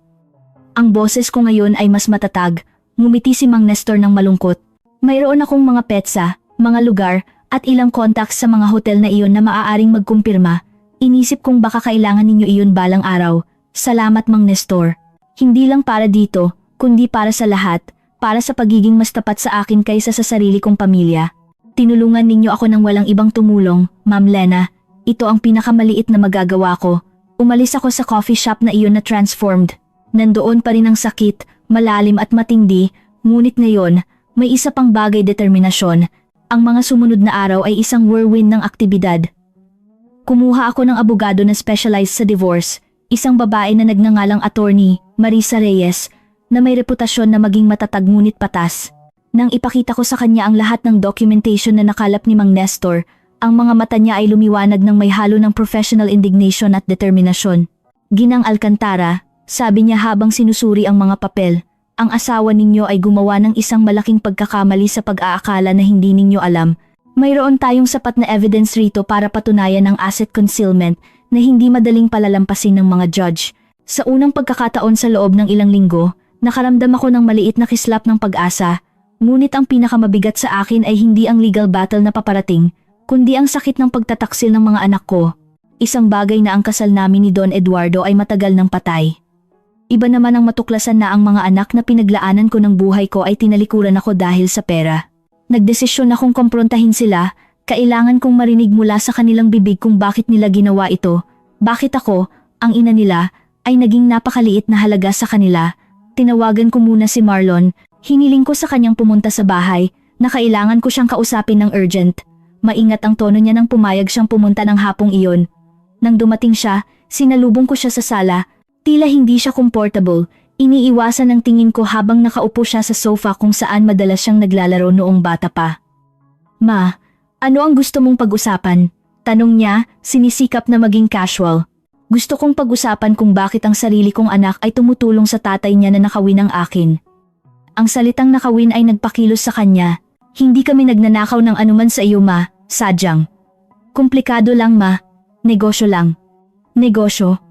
A: Ang boses ko ngayon ay mas matatag. Ngumiti si Mang Nestor ng malungkot. Mayroon akong mga petsa, mga lugar, at ilang contacts sa mga hotel na iyon na maaaring magkumpirma. Inisip kong baka kailangan ninyo iyon balang araw. Salamat Mang Nestor. Hindi lang para dito, kundi para sa lahat, para sa pagiging mas tapat sa akin kaysa sa sarili kong pamilya. Tinulungan ninyo ako ng walang ibang tumulong, Ma'am Lena. Ito ang pinakamaliit na magagawa ko. Umalis ako sa coffee shop na iyon na transformed. Nandoon pa rin ang sakit, malalim at matindi, ngunit ngayon, may isa pang bagay, determinasyon. Ang mga sumunod na araw ay isang whirlwind ng aktibidad. Kumuha ako ng abogado na specialized sa divorce, isang babae na nagngangalang attorney, Marisa Reyes, na may reputasyon na maging matatag ngunit patas. Nang ipakita ko sa kanya ang lahat ng documentation na nakalap ni Mang Nestor, ang mga mata niya ay lumiwanag ng may halo ng professional indignation at determinasyon. Ginang Alcantara, sabi niya habang sinusuri ang mga papel, ang asawa ninyo ay gumawa ng isang malaking pagkakamali sa pag-aakala na hindi ninyo alam. Mayroon tayong sapat na evidence rito para patunayan ang asset concealment na hindi madaling palalampasin ng mga judge. Sa unang pagkakataon sa loob ng ilang linggo, nakaramdam ako ng maliit na kislap ng pag-asa, ngunit ang pinakamabigat sa akin ay hindi ang legal battle na paparating, kundi ang sakit ng pagtataksil ng mga anak ko. Isang bagay na ang kasal namin ni Don Eduardo ay matagal ng patay. Iba naman ang matuklasan na ang mga anak na pinaglaanan ko ng buhay ko ay tinalikuran ako dahil sa pera. Nagdesisyon akong komprontahin sila, kailangan kong marinig mula sa kanilang bibig kung bakit nila ginawa ito, bakit ako, ang ina nila, ay naging napakaliit na halaga sa kanila. Tinawagan ko muna si Marlon, hiniling ko sa kanyang pumunta sa bahay, na kailangan ko siyang kausapin ng urgent. Maingat ang tono niya nang pumayag siyang pumunta ng hapong iyon. Nang dumating siya, sinalubong ko siya sa sala, tila hindi siya comfortable, iniiwasan ang tingin ko habang nakaupo siya sa sofa kung saan madalas siyang naglalaro noong bata pa. Ma, ano ang gusto mong pag-usapan? Tanong niya, sinisikap na maging casual. Gusto kong pag-usapan kung bakit ang sarili kong anak ay tumutulong sa tatay niya na nakawin ang akin. Ang salitang nakawin ay nagpakilos sa kanya. Hindi kami nagnanakaw ng anuman sa iyo ma, sadyang. Komplikado lang ma, negosyo lang. Negosyo?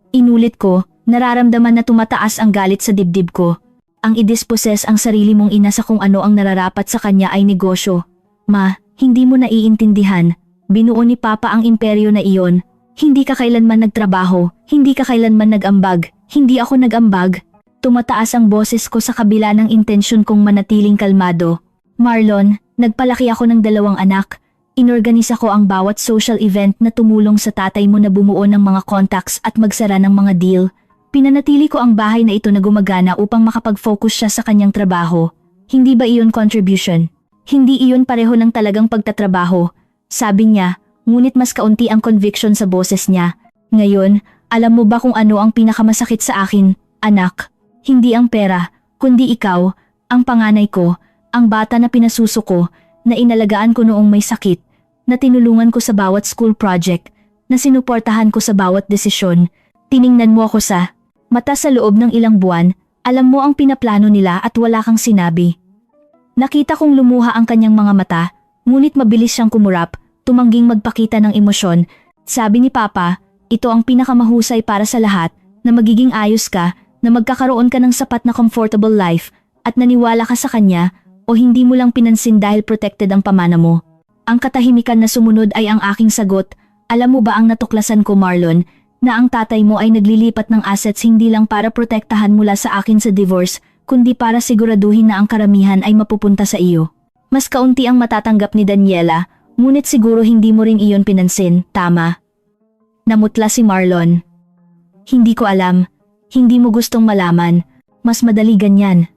A: Inulit ko, nararamdaman na tumataas ang galit sa dibdib ko. Ang idisposes ang sarili mong ina sa kung ano ang nararapat sa kanya ay negosyo. Ma, hindi mo naiintindihan. Binuo ni Papa ang imperyo na iyon. Hindi ka kailanman nagtrabaho, hindi ka kailanman nag-ambag, hindi ako nag-ambag. Tumataas ang boses ko sa kabila ng intensyon kong manatiling kalmado. Marlon, nagpalaki ako ng 2 anak. Inorganisa ko ang bawat social event na tumulong sa tatay mo na bumuo ng mga contacts at magsara ng mga deal. Pinanatili ko ang bahay na ito na gumagana upang makapag-focus siya sa kanyang trabaho. Hindi ba iyon contribution? Hindi iyon pareho ng talagang pagtatrabaho. Sabi niya, ngunit mas kaunti ang conviction sa boses niya. Ngayon, alam mo ba kung ano ang pinakamasakit sa akin, anak? Hindi ang pera, kundi ikaw, ang panganay ko, ang bata na pinasuso ko, na inalagaan ko noong may sakit, na tinulungan ko sa bawat school project, na sinuportahan ko sa bawat desisyon. Tiningnan mo ako sa mata sa loob ng ilang buwan, alam mo ang pinaplano nila at wala kang sinabi. Nakita kong lumuha ang kanyang mga mata, ngunit mabilis siyang kumurap, tumangging magpakita ng emosyon. Sabi ni Papa, ito ang pinakamahusay para sa lahat, na magiging ayos ka, na magkakaroon ka ng sapat na comfortable life, at naniwala ka sa kanya, o hindi mo lang pinansin dahil protected ang pamana mo. Ang katahimikan na sumunod ay ang aking sagot. Alam mo ba ang natuklasan ko, Marlon, na ang tatay mo ay naglilipat ng assets hindi lang para protektahan mula sa akin sa divorce, kundi para siguraduhin na ang karamihan ay mapupunta sa iyo. Mas kaunti ang matatanggap ni Daniela, ngunit siguro hindi mo rin iyon pinansin, tama? Namutla si Marlon. Hindi ko alam. Hindi mo gustong malaman. Mas madali ganyan.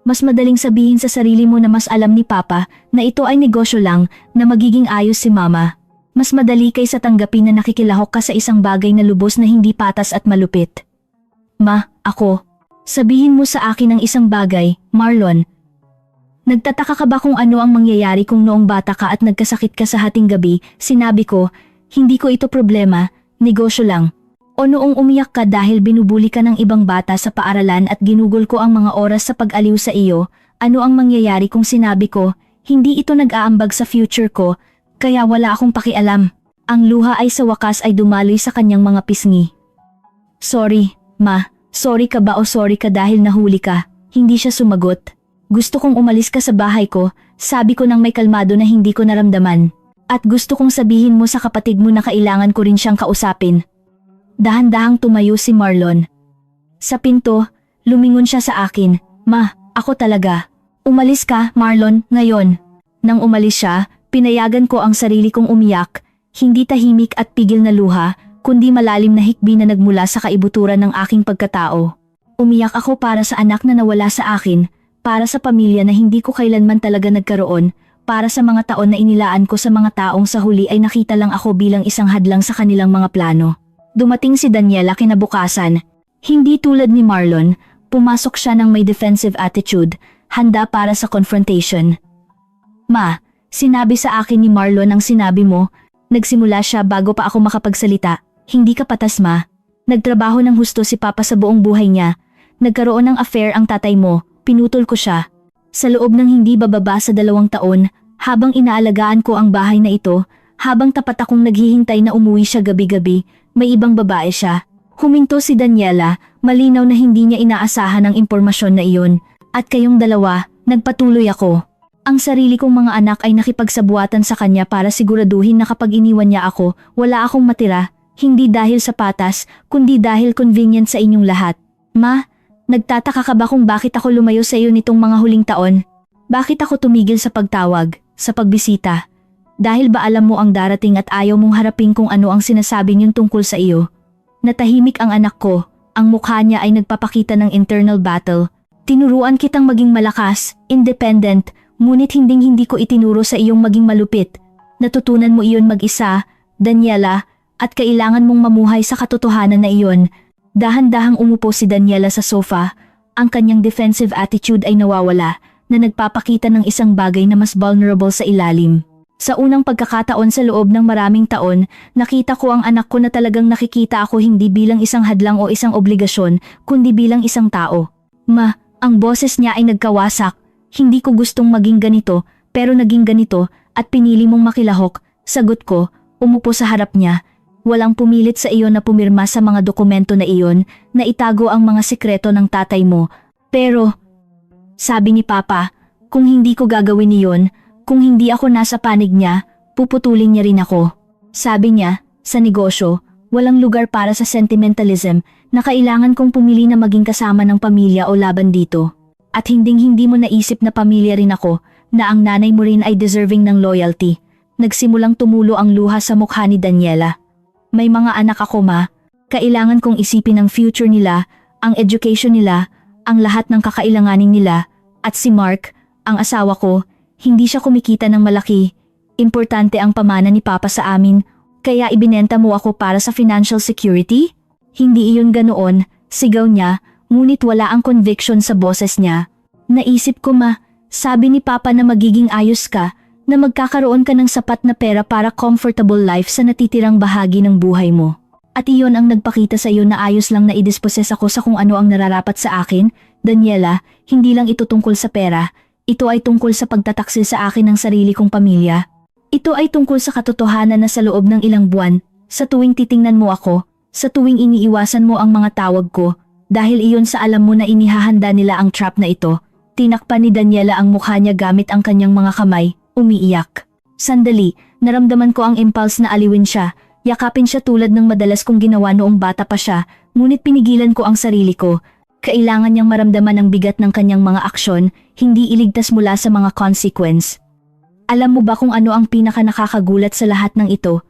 A: Mas madaling sabihin sa sarili mo na mas alam ni Papa na ito ay negosyo lang, na magiging ayos si Mama. Mas madali kaysa tanggapin na nakikilahok ka sa isang bagay na lubos na hindi patas at malupit. Ma, ako. Sabihin mo sa akin ang isang bagay, Marlon. Nagtataka ka ba kung ano ang mangyayari kung noong bata ka at nagkasakit ka sa hating gabi? Sinabi ko, hindi ko ito problema, negosyo lang. O O noong umiyak ka dahil binubuli ka ng ibang bata sa paaralan at ginugol ko ang mga oras sa pag-aliw sa iyo, ano ang mangyayari kung sinabi ko, hindi ito nag-aambag sa future ko, kaya wala akong pakialam. Ang luha ay sa wakas ay dumaloy sa kanyang mga pisngi. Sorry, ma. Sorry ka ba o sorry ka dahil nahuli ka? Hindi siya sumagot. Gusto kong umalis ka sa bahay ko, sabi ko nang may kalmado na hindi ko naramdaman. At gusto kong sabihin mo sa kapatid mo na kailangan ko rin siyang kausapin. Dahan-dahang tumayo si Marlon. Sa pinto, lumingon siya sa akin. Ma, ako talaga. Umalis ka, Marlon, ngayon. Nang umalis siya, pinayagan ko ang sarili kong umiyak, hindi tahimik at pigil na luha, kundi malalim na hikbi na nagmula sa kaibuturan ng aking pagkatao. Umiyak ako para sa anak na nawala sa akin, para sa pamilya na hindi ko kailanman talaga nagkaroon, para sa mga taon na inilaan ko sa mga taong sa huli ay nakita lang ako bilang isang hadlang sa kanilang mga plano. Dumating si Daniela kinabukasan. Hindi tulad ni Marlon, pumasok siya ng may defensive attitude, handa para sa confrontation. Ma, sinabi sa akin ni Marlon ang sinabi mo. Nagsimula siya bago pa ako makapagsalita. Hindi ka patas, ma. Nagtrabaho ng husto si Papa sa buong buhay niya. Nagkaroon ng affair ang tatay mo, pinutol ko siya. Sa loob ng hindi bababa sa 2 taon, habang inaalagaan ko ang bahay na ito, habang tapat akong naghihintay na umuwi siya gabi-gabi, may ibang babae siya. Huminto si Daniela, malinaw na hindi niya inaasahan ang impormasyon na iyon. At kayong dalawa, nagpatuloy ako. Ang sarili kong mga anak ay nakipagsabuatan sa kanya para siguraduhin na kapag iniwan niya ako, wala akong matira, hindi dahil sa patas, kundi dahil convenient sa inyong lahat. Ma, nagtataka ka ba kung bakit ako lumayo sa iyo nitong mga huling taon? Bakit ako tumigil sa pagtawag, sa pagbisita? Dahil ba alam mo ang darating at ayaw mong harapin kung ano ang sinasabi niyong tungkol sa iyo? Natahimik ang anak ko, ang mukha niya ay nagpapakita ng internal battle. Tinuruan kitang maging malakas, independent, ngunit hindi ko itinuro sa iyong maging malupit. Natutunan mo iyon mag-isa, Daniela, at kailangan mong mamuhay sa katotohanan na iyon. Dahan-dahang umupo si Daniela sa sofa, ang kanyang defensive attitude ay nawawala, na nagpapakita ng isang bagay na mas vulnerable sa ilalim. Sa unang pagkakataon sa loob ng maraming taon, nakita ko ang anak ko na talagang nakikita ako hindi bilang isang hadlang o isang obligasyon, kundi bilang isang tao. Ma, ang boses niya ay nagkawasak. Hindi ko gustong maging ganito, pero naging ganito, at pinili mong makilahok. Sagot ko, umupo sa harap niya. Walang pumilit sa iyo na pumirma sa mga dokumento na iyon, na itago ang mga sikreto ng tatay mo. Pero, sabi ni Papa, kung hindi ko gagawin iyon, kung hindi ako nasa panig niya, puputulin niya rin ako. Sabi niya, sa negosyo, walang lugar para sa sentimentalism na kailangan kong pumili na maging kasama ng pamilya o laban dito. At hindi mo naisip na pamilya rin ako, na ang nanay mo rin ay deserving ng loyalty. Nagsimulang tumulo ang luha sa mukha ni Daniela. May mga anak ako, ma. Kailangan kong isipin ang future nila, ang education nila, ang lahat ng kakailanganin nila. At si Mark, ang asawa ko, hindi siya kumikita ng malaki. Importante ang pamana ni Papa sa amin, kaya ibinenta mo ako para sa financial security? Hindi iyon ganoon, sigaw niya, ngunit wala ang conviction sa boses niya. Naisip ko, ma, sabi ni Papa na magiging ayos ka, na magkakaroon ka ng sapat na pera para comfortable life sa natitirang bahagi ng buhay mo. At iyon ang nagpakita sa iyo na ayos lang na idisposes ako sa kung ano ang nararapat sa akin. Daniela, hindi lang ito tungkol sa pera. Ito ay tungkol sa pagtataksil sa akin ng sarili kong pamilya. Ito ay tungkol sa katotohanan na sa loob ng ilang buwan, sa tuwing titingnan mo ako, sa tuwing iniiwasan mo ang mga tawag ko, dahil iyon sa alam mo na inihahanda nila ang trap na ito. Tinakpan ni Daniela ang mukha niya gamit ang kanyang mga kamay, umiiyak. Sandali, naramdaman ko ang impulse na aliwin siya, yakapin siya tulad ng madalas kong ginawa noong bata pa siya, ngunit pinigilan ko ang sarili ko. Kailangan niyang maramdaman ang bigat ng kanyang mga aksyon, hindi iligtas mula sa mga consequence. Alam mo ba kung ano ang pinaka nakakagulat sa lahat ng ito?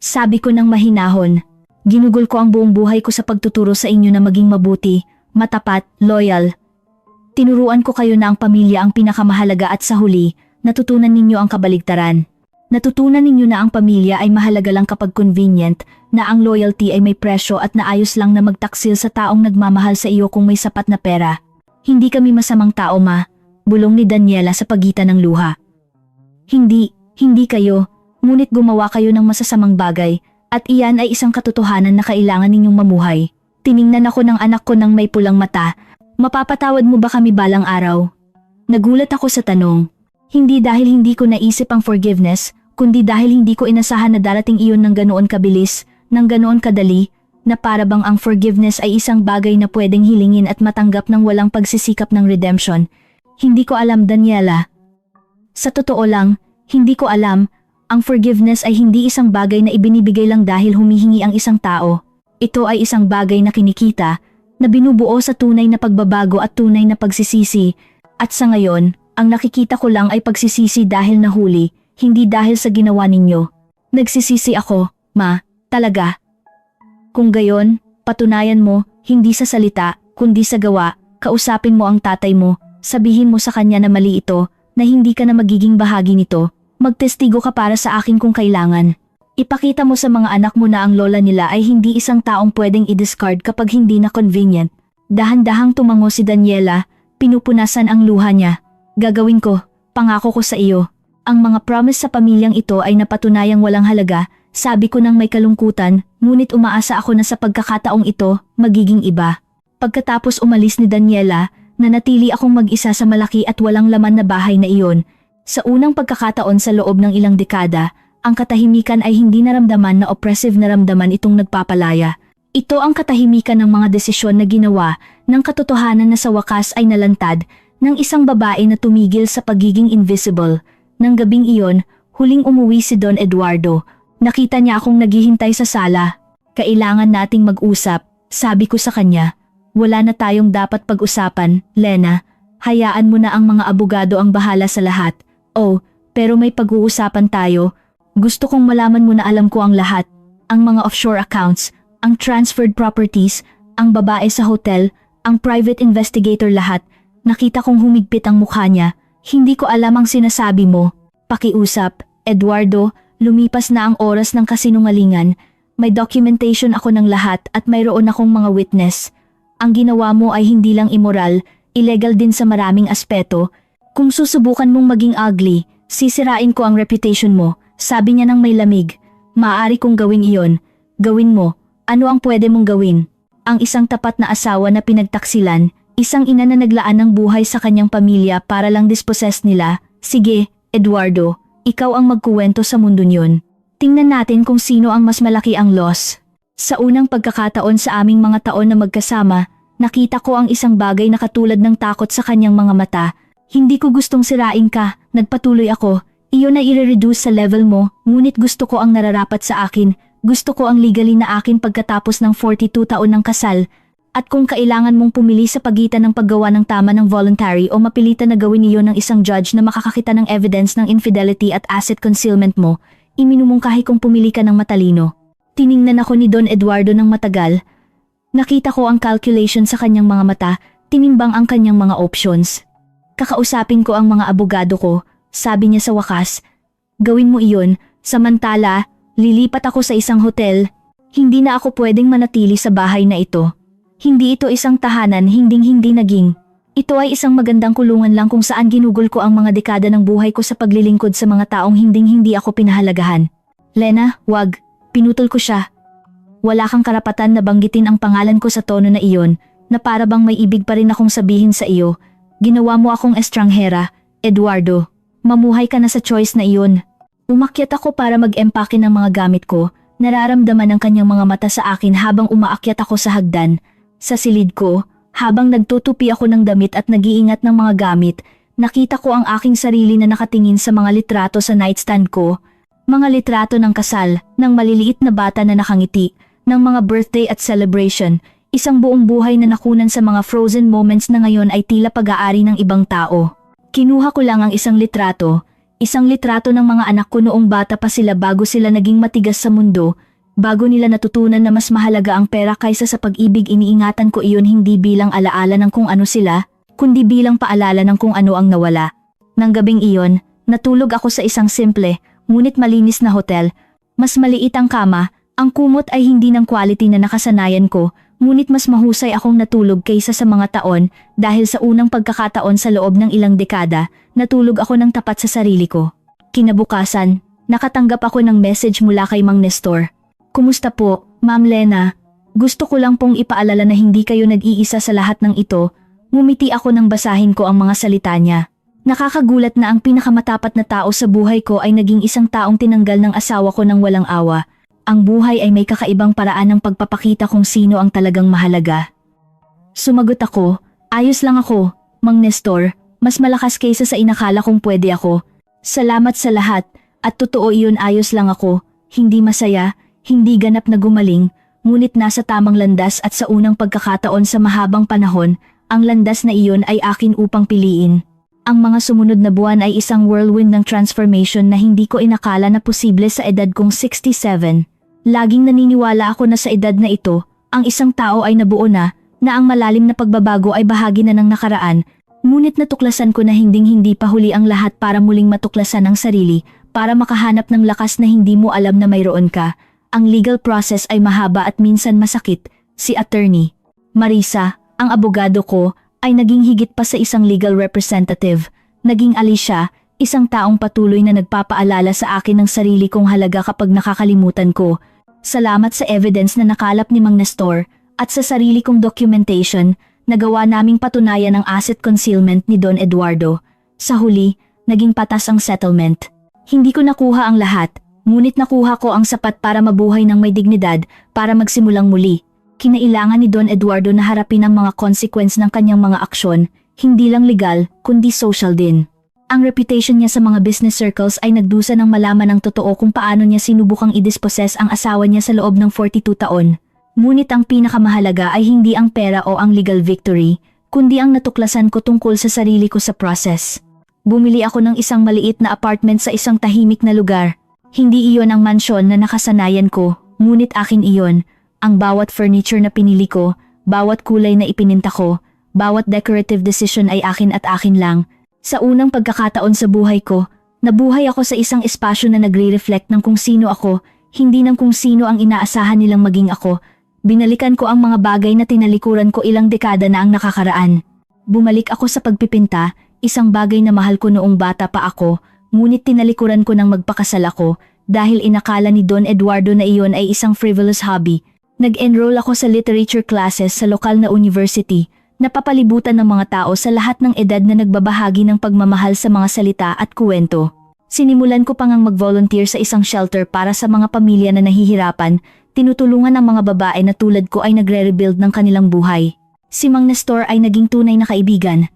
A: Sabi ko ng mahinahon. Ginugol ko ang buong buhay ko sa pagtuturo sa inyo na maging mabuti, matapat, loyal. Tinuruan ko kayo na ang pamilya ang pinakamahalaga at sa huli, natutunan ninyo ang kabaligtaran. Natutunan ninyo na ang pamilya ay mahalaga lang kapag convenient, na ang loyalty ay may presyo at naayos lang na magtaksil sa taong nagmamahal sa iyo kung may sapat na pera. Hindi kami masamang tao, ma, bulong ni Daniela sa pagitan ng luha. Hindi kayo, ngunit gumawa kayo ng masasamang bagay, At iyan ay isang katotohanan na kailangan ninyong mamuhay. Tiningnan ako ng anak ko ng may pulang mata. Mapapatawad mo ba kami balang araw? Nagulat ako sa tanong. Hindi dahil hindi ko naisip ang forgiveness, kundi dahil hindi ko inasahan na darating iyon ng ganoon kabilis, ng ganoon kadali, na para bang ang forgiveness ay isang bagay na pwedeng hilingin at matanggap ng walang pagsisikap ng redemption. Hindi ko alam, Daniela. Sa totoo lang, hindi ko alam. Ang forgiveness ay hindi isang bagay na ibinibigay lang dahil humihingi ang isang tao. Ito ay isang bagay na kinikita, na binubuo sa tunay na pagbabago at tunay na pagsisisi. At sa ngayon, ang nakikita ko lang ay pagsisisi dahil nahuli, hindi dahil sa ginawa ninyo. Nagsisisi ako, Ma, talaga. Kung gayon, patunayan mo, hindi sa salita, kundi sa gawa, kausapin mo ang tatay mo, sabihin mo sa kanya na mali ito, na hindi ka na magiging bahagi nito. Magtestigo ka para sa akin kung kailangan. Ipakita mo sa mga anak mo na ang lola nila ay hindi isang taong pwedeng i-discard kapag hindi na convenient. Dahan-dahang tumango si Daniela, pinupunasan ang luha niya. Gagawin ko, pangako ko sa iyo. Ang mga promise sa pamilyang ito ay napatunayang walang halaga, sabi ko nang may kalungkutan, ngunit umaasa ako na sa pagkakataong ito, magiging iba. Pagkatapos umalis ni Daniela, nanatili akong mag-isa sa malaki at walang laman na bahay na iyon. Sa unang pagkakataon sa loob ng ilang dekada, ang katahimikan ay hindi naramdaman na oppressive na ramdaman itong nagpapalaya. Ito ang katahimikan ng mga desisyon na ginawa ng katotohanan na sa wakas ay nalantad ng isang babae na tumigil sa pagiging invisible. Nang gabing iyon, huling umuwi si Don Eduardo. Nakita niya akong naghihintay sa sala. Kailangan nating mag-usap, sabi ko sa kanya. Wala na tayong dapat pag-usapan, Lena. Hayaan mo na ang mga abogado ang bahala sa lahat. Oh, pero may pag-uusapan tayo. Gusto kong malaman mo na alam ko ang lahat. Ang mga offshore accounts, ang transferred properties, ang babae sa hotel, ang private investigator lahat. Nakita kong humigpit ang mukha niya. Hindi ko alam ang sinasabi mo. Pakiusap, Eduardo, lumipas na ang oras ng kasinungalingan. May documentation ako ng lahat at mayroon akong mga witness. Ang ginawa mo ay hindi lang immoral, illegal din sa maraming aspeto. Kung susubukan mong maging ugly, sisirain ko ang reputation mo. Sabi niya nang may lamig. Maaari kong gawin iyon. Gawin mo. Ano ang pwede mong gawin? Ang isang tapat na asawa na pinagtaksilan, isang ina na naglaan ng buhay sa kanyang pamilya para lang dispossess nila. Sige, Eduardo, ikaw ang magkuwento sa mundo niyon. Tingnan natin kung sino ang mas malaki ang loss. Sa unang pagkakataon sa aming mga taon na magkasama, nakita ko ang isang bagay na katulad ng takot sa kanyang mga mata. Hindi ko gustong sirain ka, nagpatuloy ako. Iyon ay i-reduce sa level mo, ngunit gusto ko ang nararapat sa akin. Gusto ko ang legally na akin pagkatapos ng 42 taon ng kasal. At kung kailangan mong pumili sa pagitan ng paggawa ng tama ng voluntary o mapilitan na gawin iyon ng isang judge na makakakita ng evidence ng infidelity at asset concealment mo, iminumungkahi kong pumili ka ng matalino. Tiningnan ako ni Don Eduardo ng matagal. Nakita ko ang calculation sa kanyang mga mata, tinimbang ang kanyang mga options. Kakausapin ko ang mga abogado ko. Sabi niya sa wakas, gawin mo iyon, samantala, lilipat ako sa isang hotel. Hindi na ako pwedeng manatili sa bahay na ito. Hindi ito isang tahanan, hindi naging. Ito ay isang magandang kulungan lang kung saan ginugol ko ang mga dekada ng buhay ko sa paglilingkod sa mga taong hindi ako pinahalagahan. Lena, wag, pinutol ko siya. Wala kang karapatan na banggitin ang pangalan ko sa tono na iyon, na para bang may ibig pa rin akong sabihin sa iyo. Ginawa mo akong estranghera, Eduardo. Mamuhay ka na sa choice na iyon. Umakyat ako para mag-empake ng mga gamit ko. Nararamdaman ang kanyang mga mata sa akin habang umaakyat ako sa hagdan. Sa silid ko, habang nagtutupi ako ng damit at nag-iingat ng mga gamit, nakita ko ang aking sarili na nakatingin sa mga litrato sa nightstand ko. Mga litrato ng kasal, ng maliliit na bata na nakangiti, ng mga birthday at celebration, isang buong buhay na nakunan sa mga frozen moments na ngayon ay tila pag-aari ng ibang tao. Kinuha ko lang ang isang litrato ng mga anak ko noong bata pa sila bago sila naging matigas sa mundo, bago nila natutunan na mas mahalaga ang pera kaysa sa pag-ibig. Iniingatan ko iyon hindi bilang alaala ng kung ano sila, kundi bilang paalala ng kung ano ang nawala. Nang gabing iyon, natulog ako sa isang simple, ngunit malinis na hotel. Mas maliit ang kama, ang kumot ay hindi ng quality na nakasanayan ko, ngunit mas mahusay akong natulog kaysa sa mga taon dahil sa unang pagkakataon sa loob ng ilang dekada, natulog ako ng tapat sa sarili ko. Kinabukasan, nakatanggap ako ng message mula kay Mang Nestor. Kumusta po, Ma'am Lena? Gusto ko lang pong ipaalala na hindi kayo nag-iisa sa lahat ng ito. Ngumiti ako nang basahin ko ang mga salita niya. Nakakagulat na ang pinakamatapat na tao sa buhay ko ay naging isang taong tinanggal ng asawa ko ng walang awa. Ang buhay ay may kakaibang paraan ng pagpapakita kung sino ang talagang mahalaga. Sumagot ako, ayos lang ako, Mang Nestor, mas malakas kaysa sa inakala kong pwede ako. Salamat sa lahat, at totoo iyon, ayos lang ako, hindi masaya, hindi ganap na gumaling, ngunit nasa tamang landas at sa unang pagkakataon sa mahabang panahon, ang landas na iyon ay akin upang piliin. Ang mga sumunod na buwan ay isang whirlwind ng transformation na hindi ko inakala na posible sa edad kong 67. Laging naniniwala ako na sa edad na ito, ang isang tao ay nabuo na ang malalim na pagbabago ay bahagi na ng nakaraan, ngunit natuklasan ko na hinding-hindi pa huli ang lahat para muling matuklasan ang sarili, para makahanap ng lakas na hindi mo alam na mayroon ka. Ang legal process ay mahaba at minsan masakit. Si Attorney Marisa, ang abogado ko, ay naging higit pa sa isang legal representative. Naging Alicia, isang taong patuloy na nagpapaalala sa akin ng sarili kong halaga kapag nakakalimutan ko. Salamat sa evidence na nakalap ni Mang Nestor at sa sarili kong documentation, nagawa naming patunayan ang asset concealment ni Don Eduardo. Sa huli, naging patas ang settlement. Hindi ko nakuha ang lahat, ngunit nakuha ko ang sapat para mabuhay ng may dignidad, para magsimulang muli. Kinailangan ni Don Eduardo na harapin ang mga consequence ng kanyang mga aksyon, hindi lang legal, kundi social din. Ang reputation niya sa mga business circles ay nagdusa ng malaman ng totoo kung paano niya sinubukang i-dispossess ang asawa niya sa loob ng 42 taon. Ngunit ang pinakamahalaga ay hindi ang pera o ang legal victory, kundi ang natuklasan ko tungkol sa sarili ko sa process. Bumili ako ng isang maliit na apartment sa isang tahimik na lugar. Hindi iyon ang mansyon na nakasanayan ko, ngunit akin iyon. Ang bawat furniture na pinili ko, bawat kulay na ipininta ko, bawat decorative decision ay akin at akin lang. Sa unang pagkakataon sa buhay ko, nabuhay ako sa isang espasyo na nagre-reflect ng kung sino ako, hindi ng kung sino ang inaasahan nilang maging ako. Binalikan ko ang mga bagay na tinalikuran ko ilang dekada na ang nakakaraan. Bumalik ako sa pagpipinta, isang bagay na mahal ko noong bata pa ako, ngunit tinalikuran ko nang magpakasal ako dahil inakala ni Don Eduardo na iyon ay isang frivolous hobby. Nag-enroll ako sa literature classes sa lokal na university, napapalibutan ng mga tao sa lahat ng edad na nagbabahagi ng pagmamahal sa mga salita at kuwento. Sinimulan ko pang mag-volunteer sa isang shelter para sa mga pamilya na nahihirapan, tinutulungan ang mga babae na tulad ko ay nagre-rebuild ng kanilang buhay. Si Mang Nestor ay naging tunay na kaibigan.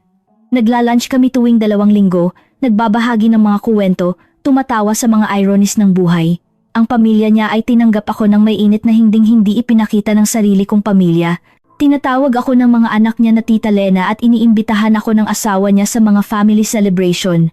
A: Nagla-lunch kami tuwing 2 linggo, nagbabahagi ng mga kuwento, tumatawa sa mga ironies ng buhay. Ang pamilya niya ay tinanggap ako ng may init na hinding-hindi ipinakita ng sarili kong pamilya. Tinatawag ako ng mga anak niya na Tita Lena at iniimbitahan ako ng asawa niya sa mga family celebration.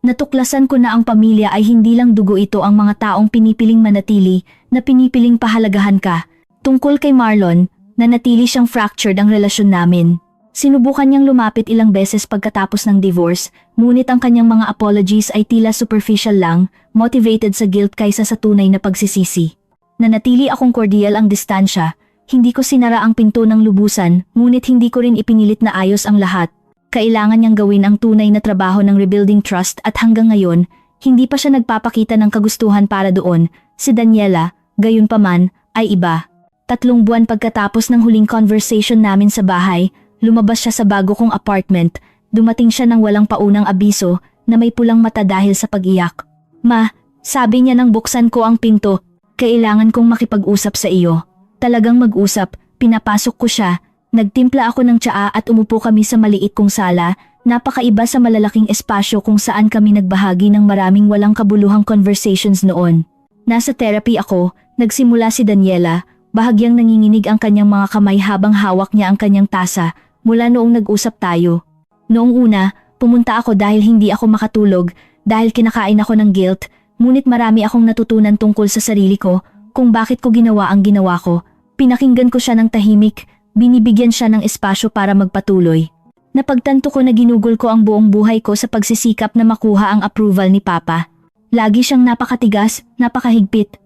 A: Natuklasan ko na ang pamilya ay hindi lang dugo, ito ang mga taong pinipiling manatili, na pinipiling pahalagahan ka. Tungkol kay Marlon, nanatili siyang fractured ang relasyon namin. Sinubukan niyang lumapit ilang beses pagkatapos ng divorce, ngunit ang kanyang mga apologies ay tila superficial lang, motivated sa guilt kaysa sa tunay na pagsisisi. Nanatili akong cordial ang distansya, hindi ko sinara ang pinto ng lubusan, ngunit hindi ko rin ipinilit na ayos ang lahat. Kailangan niyang gawin ang tunay na trabaho ng rebuilding trust at hanggang ngayon, hindi pa siya nagpapakita ng kagustuhan para doon. Si Daniela, gayunpaman, ay iba. 3 buwan pagkatapos ng huling conversation namin sa bahay, lumabas siya sa bago kong apartment. Dumating siya ng walang paunang abiso na may pulang mata dahil sa pag-iyak. Ma, sabi niya nang buksan ko ang pinto, kailangan kong makipag-usap sa iyo. Talagang mag-usap, pinapasok ko siya. Nagtimpla ako ng tsaa at umupo kami sa maliit kong sala, napakaiba sa malalaking espasyo kung saan kami nagbahagi ng maraming walang kabuluhang conversations noon. Nasa therapy ako, nagsimula si Daniela, bahagyang nanginginig ang kanyang mga kamay habang hawak niya ang kanyang tasa. Mula noong nag-usap tayo. Noong una, pumunta ako dahil hindi ako makatulog, dahil kinakain ako ng guilt, ngunit marami akong natutunan tungkol sa sarili ko, kung bakit ko ginawa ang ginawa ko. Pinakinggan ko siya ng tahimik, binibigyan siya ng espasyo para magpatuloy. Napagtanto ko na ginugol ko ang buong buhay ko sa pagsisikap na makuha ang approval ni Papa. Lagi siyang napakatigas, napakahigpit.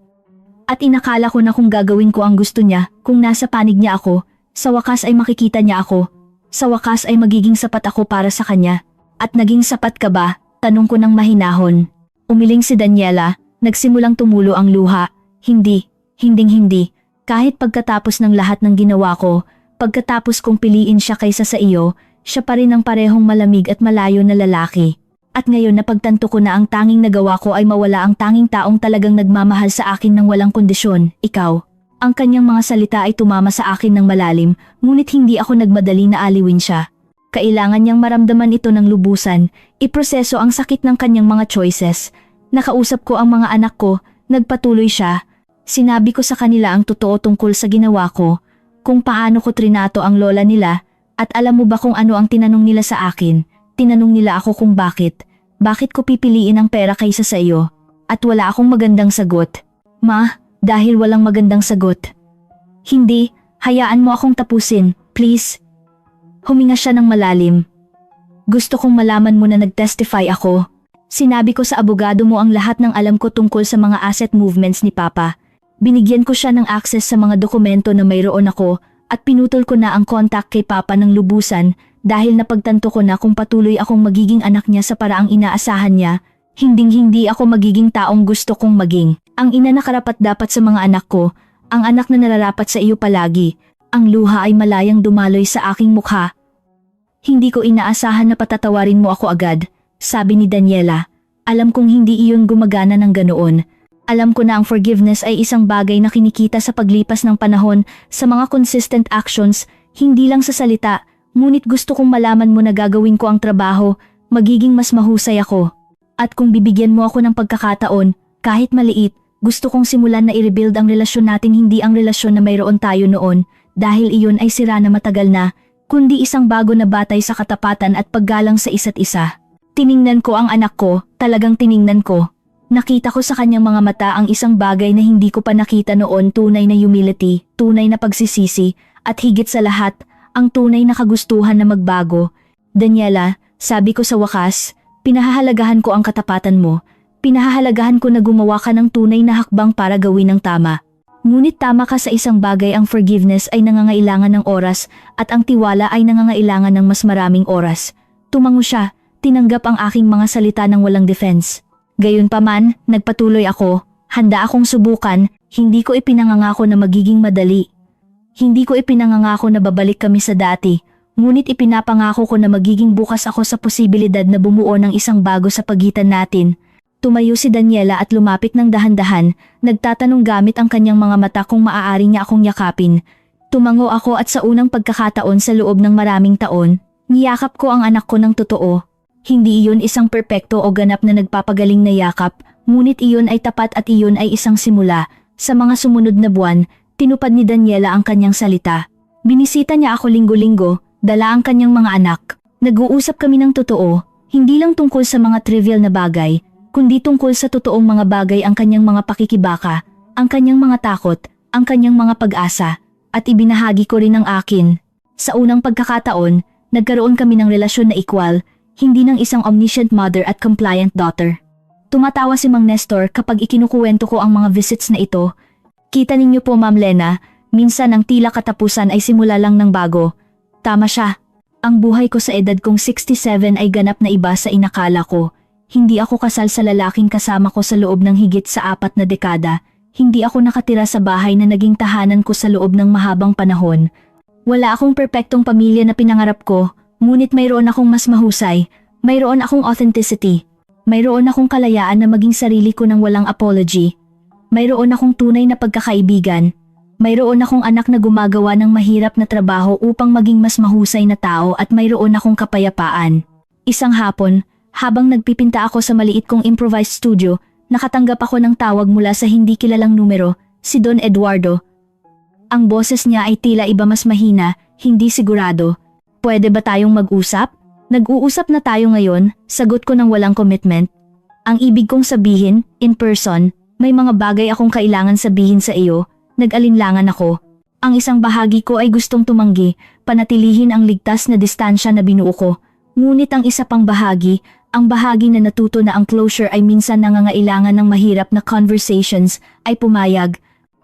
A: At inakala ko na kung gagawin ko ang gusto niya, kung nasa panig niya ako, sa wakas ay makikita niya ako. Sa wakas ay magiging sapat ako para sa kanya. At naging sapat ka ba? Tanong ko ng mahinahon. Umiling si Daniela, nagsimulang tumulo ang luha. Hindi Hinding-hindi. Kahit pagkatapos ng lahat ng ginawa ko, pagkatapos kong piliin siya kaysa sa iyo, siya pa rin ang parehong malamig at malayo na lalaki. At ngayon napagtanto ko na ang tanging nagawa ko ay mawala ang tanging taong talagang nagmamahal sa akin ng walang kondisyon, ikaw. Ang kanyang mga salita ay tumama sa akin ng malalim, ngunit hindi ako nagmadali na aliwin siya. Kailangan niyang maramdaman ito ng lubusan, iproseso ang sakit ng kanyang mga choices. Nakausap ko ang mga anak ko, nagpatuloy siya. Sinabi ko sa kanila ang totoo tungkol sa ginawa ko, kung paano ko trinato ang lola nila. At alam mo ba kung ano ang tinanong nila sa akin? Tinanong nila ako kung bakit. Bakit ko pipiliin ang pera kaysa sa iyo? At wala akong magandang sagot. Ma, dahil walang magandang sagot. Hindi, hayaan mo akong tapusin, please. Huminga siya ng malalim. Gusto kong malaman mo na nag-testify ako. Sinabi ko sa abogado mo ang lahat ng alam ko tungkol sa mga asset movements ni Papa. Binigyan ko siya ng access sa mga dokumento na mayroon ako, at pinutol ko na ang contact kay Papa ng lubusan dahil napagtanto ko na kung patuloy akong magiging anak niya sa paraang inaasahan niya, hinding-hindi ako magiging taong gusto kong maging. Ang ina na karapat-dapat sa mga anak ko, ang anak na nararapat sa iyo palagi. Ang luha ay malayang dumaloy sa aking mukha. Hindi ko inaasahan na patatawarin mo ako agad, sabi ni Daniela. Alam kong hindi iyon gumagana ng ganoon. Alam ko na ang forgiveness ay isang bagay na kinikita sa paglipas ng panahon sa mga consistent actions, hindi lang sa salita, ngunit gusto kong malaman mo na gagawin ko ang trabaho, magiging mas mahusay ako. At kung bibigyan mo ako ng pagkakataon, kahit maliit, gusto kong simulan na i-rebuild ang relasyon natin, hindi ang relasyon na mayroon tayo noon, dahil iyon ay sira na matagal na, kundi isang bago na batay sa katapatan at paggalang sa isa't isa. Tiningnan ko ang anak ko, talagang tiningnan ko. Nakita ko sa kanyang mga mata ang isang bagay na hindi ko pa nakita noon, tunay na humility, tunay na pagsisisi, at higit sa lahat, ang tunay na kagustuhan na magbago. Daniela, sabi ko sa wakas, pinahahalagahan ko ang katapatan mo, pinahahalagahan ko na gumawa ka ng tunay na hakbang para gawin ang tama. Ngunit tama ka sa isang bagay, ang forgiveness ay nangangailangan ng oras at ang tiwala ay nangangailangan ng mas maraming oras. Tumango siya, tinanggap ang aking mga salita ng walang defense. Gayunpaman, nagpatuloy ako, handa akong subukan, hindi ko ipinangangako na magiging madali. Hindi ko ipinangangako na babalik kami sa dati, ngunit ipinapangako ko na magiging bukas ako sa posibilidad na bumuo ng isang bago sa pagitan natin. Tumayo si Daniela at lumapit ng dahan-dahan, nagtatanong gamit ang kanyang mga mata kung maaari niya akong yakapin. Tumango ako at sa unang pagkakataon sa loob ng maraming taon, niyakap ko ang anak ko ng totoo. Hindi iyon isang perpekto o ganap na nagpapagaling na yakap, ngunit iyon ay tapat at iyon ay isang simula. Sa mga sumunod na buwan, tinupad ni Daniela ang kanyang salita. Binisita niya ako linggo-linggo, dala ang kanyang mga anak. Nag-uusap kami ng totoo, hindi lang tungkol sa mga trivial na bagay, kundi tungkol sa totoong mga bagay, ang kanyang mga pakikibaka, ang kanyang mga takot, ang kanyang mga pag-asa, at ibinahagi ko rin ang akin. Sa unang pagkakataon, nagkaroon kami ng relasyon na equal, hindi ng isang omniscient mother at compliant daughter. Tumatawa si Mang Nestor kapag ikinukuwento ko ang mga visits na ito. Kita ninyo po, Ma'am Lena, minsan ang tila katapusan ay simula lang ng bago. Tama siya. Ang buhay ko sa edad kong 67 ay ganap na iba sa inakala ko. Hindi ako kasal sa lalaking kasama ko sa loob ng higit sa 4 na dekada. Hindi ako nakatira sa bahay na naging tahanan ko sa loob ng mahabang panahon. Wala akong perpektong pamilya na pinangarap ko, ngunit mayroon akong mas mahusay, mayroon akong authenticity, mayroon akong kalayaan na maging sarili ko nang walang apology, mayroon akong tunay na pagkakaibigan, mayroon akong anak na gumagawa ng mahirap na trabaho upang maging mas mahusay na tao, at mayroon akong kapayapaan. Isang hapon, habang nagpipinta ako sa maliit kong improvised studio, nakatanggap ako ng tawag mula sa hindi kilalang numero, si Don Eduardo. Ang boses niya ay tila iba, mas mahina, hindi sigurado. Pwede ba tayong mag-usap? Nag-uusap na tayo ngayon, sagot ko ng walang commitment. Ang ibig kong sabihin, in person, may mga bagay akong kailangan sabihin sa iyo, nag-alinlangan ako. Ang isang bahagi ko ay gustong tumanggi, panatilihin ang ligtas na distansya na binuo ko. Ngunit ang isa pang bahagi, ang bahagi na natuto na ang closure ay minsan nangangailangan ng mahirap na conversations, ay pumayag.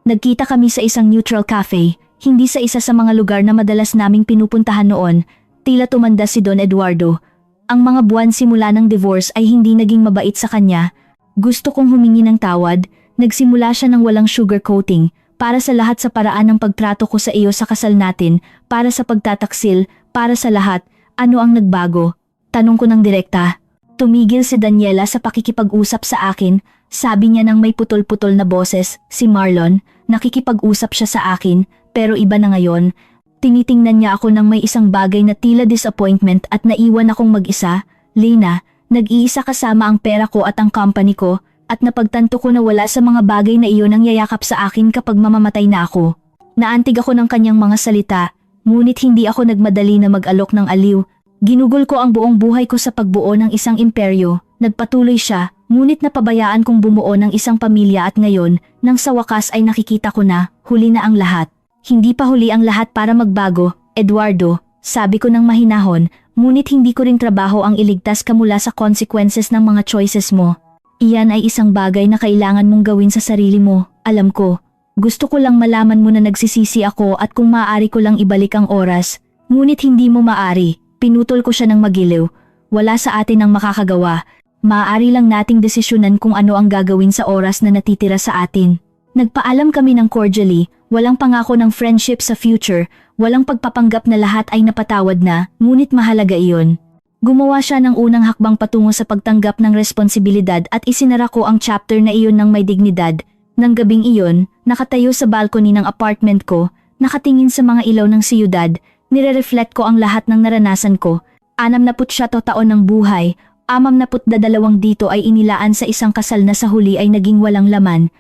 A: Nagkita kami sa isang neutral cafe, hindi sa isa sa mga lugar na madalas naming pinupuntahan noon. Tila tumanda si Don Eduardo. Ang mga buwan simula ng divorce ay hindi naging mabait sa kanya. Gusto kong humingi ng tawad, nagsimula siya ng walang sugarcoating, para sa lahat sa paraan ng pagtrato ko sa iyo sa kasal natin, para sa pagtataksil, para sa lahat, ano ang nagbago? Tanong ko ng direkta. Tumigil si Daniela sa pakikipag-usap sa akin, sabi niya ng may putol-putol na boses, si Marlon, nakikipag-usap siya sa akin, pero iba na ngayon. Tinitingnan niya ako ng may isang bagay na tila disappointment at naiwan akong mag-isa. Lina, nag-iisa kasama ang pera ko at ang company ko, at napagtanto ko na wala sa mga bagay na iyon ang yayakap sa akin kapag mamamatay na ako. Naantig ako ng kanyang mga salita, ngunit hindi ako nagmadali na mag-alok ng aliw. Ginugol ko ang buong buhay ko sa pagbuo ng isang imperyo. Nagpatuloy siya, ngunit napabayaan kong bumuo ng isang pamilya at ngayon, nang sa wakas ay nakikita ko na, huli na ang lahat. Hindi pa huli ang lahat para magbago, Eduardo, sabi ko ng mahinahon, ngunit hindi ko ring trabaho ang iligtas ka mula sa consequences ng mga choices mo. Iyan ay isang bagay na kailangan mong gawin sa sarili mo, alam ko. Gusto ko lang malaman mo na nagsisisi ako at kung maaari ko lang ibalik ang oras. Ngunit hindi mo maari, pinutol ko siya ng magiliw. Wala sa atin ang makakagawa. Maaari lang nating desisyonan kung ano ang gagawin sa oras na natitira sa atin. Nagpaalam kami ng cordially, walang pangako ng friendship sa future, walang pagpapanggap na lahat ay napatawad na, ngunit mahalaga iyon. Gumawa siya ng unang hakbang patungo sa pagtanggap ng responsibilidad at isinara ko ang chapter na iyon ng may dignidad. Nang gabing iyon, nakatayo sa balcony ng apartment ko, nakatingin sa mga ilaw ng siyudad, nire-reflect ko ang lahat ng naranasan ko. 67 taon ng buhay, 62 dito ay inilaan sa isang kasal na sa huli ay naging walang laman.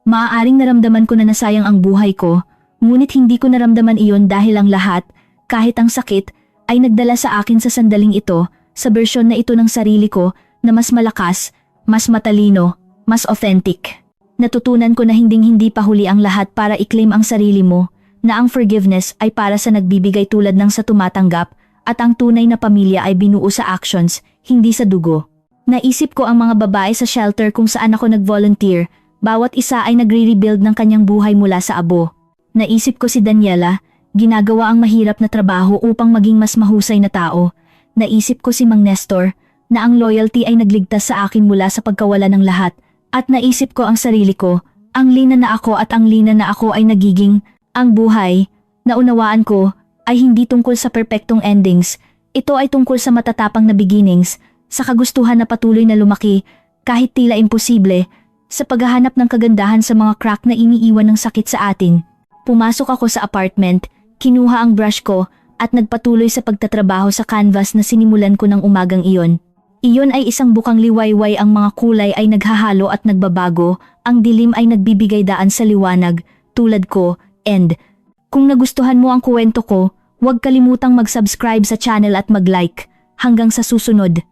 A: Maaaring naramdaman ko na nasayang ang buhay ko, ngunit hindi ko naramdaman iyon dahil ang lahat, kahit ang sakit, ay nagdala sa akin sa sandaling ito, sa bersyon na ito ng sarili ko, na mas malakas, mas matalino, mas authentic. Natutunan ko na hindi pa huli ang lahat para i-claim ang sarili mo, na ang forgiveness ay para sa nagbibigay tulad ng sa tumatanggap, at ang tunay na pamilya ay binuo sa actions, hindi sa dugo. Naisip ko ang mga babae sa shelter kung saan ako nag-volunteer, bawat isa ay nagre-rebuild ng kanyang buhay mula sa abo. Naisip ko si Daniela, ginagawa ang mahirap na trabaho upang maging mas mahusay na tao. Naisip ko si Mang Nestor, na ang loyalty ay nagligtas sa akin mula sa pagkawala ng lahat. At naisip ko ang sarili ko, ang Lina na ako at ang Lina na ako ay nagiging, ang buhay, naunawaan ko, ay hindi tungkol sa perpektong endings. Ito ay tungkol sa matatapang na beginnings, sa kagustuhan na patuloy na lumaki, kahit tila imposible, sa paghahanap ng kagandahan sa mga crack na iniiwan ng sakit sa atin. Pumasok ako sa apartment, kinuha ang brush ko at nagpatuloy sa pagtatrabaho sa canvas na sinimulan ko ng umagang iyon. Iyon ay isang bukang liwayway, ang mga kulay ay naghahalo at nagbabago, ang dilim ay nagbibigay daan sa liwanag, tulad ko, and kung nagustuhan mo ang kwento ko, huwag kalimutang mag-subscribe sa channel at mag-like. Hanggang sa susunod.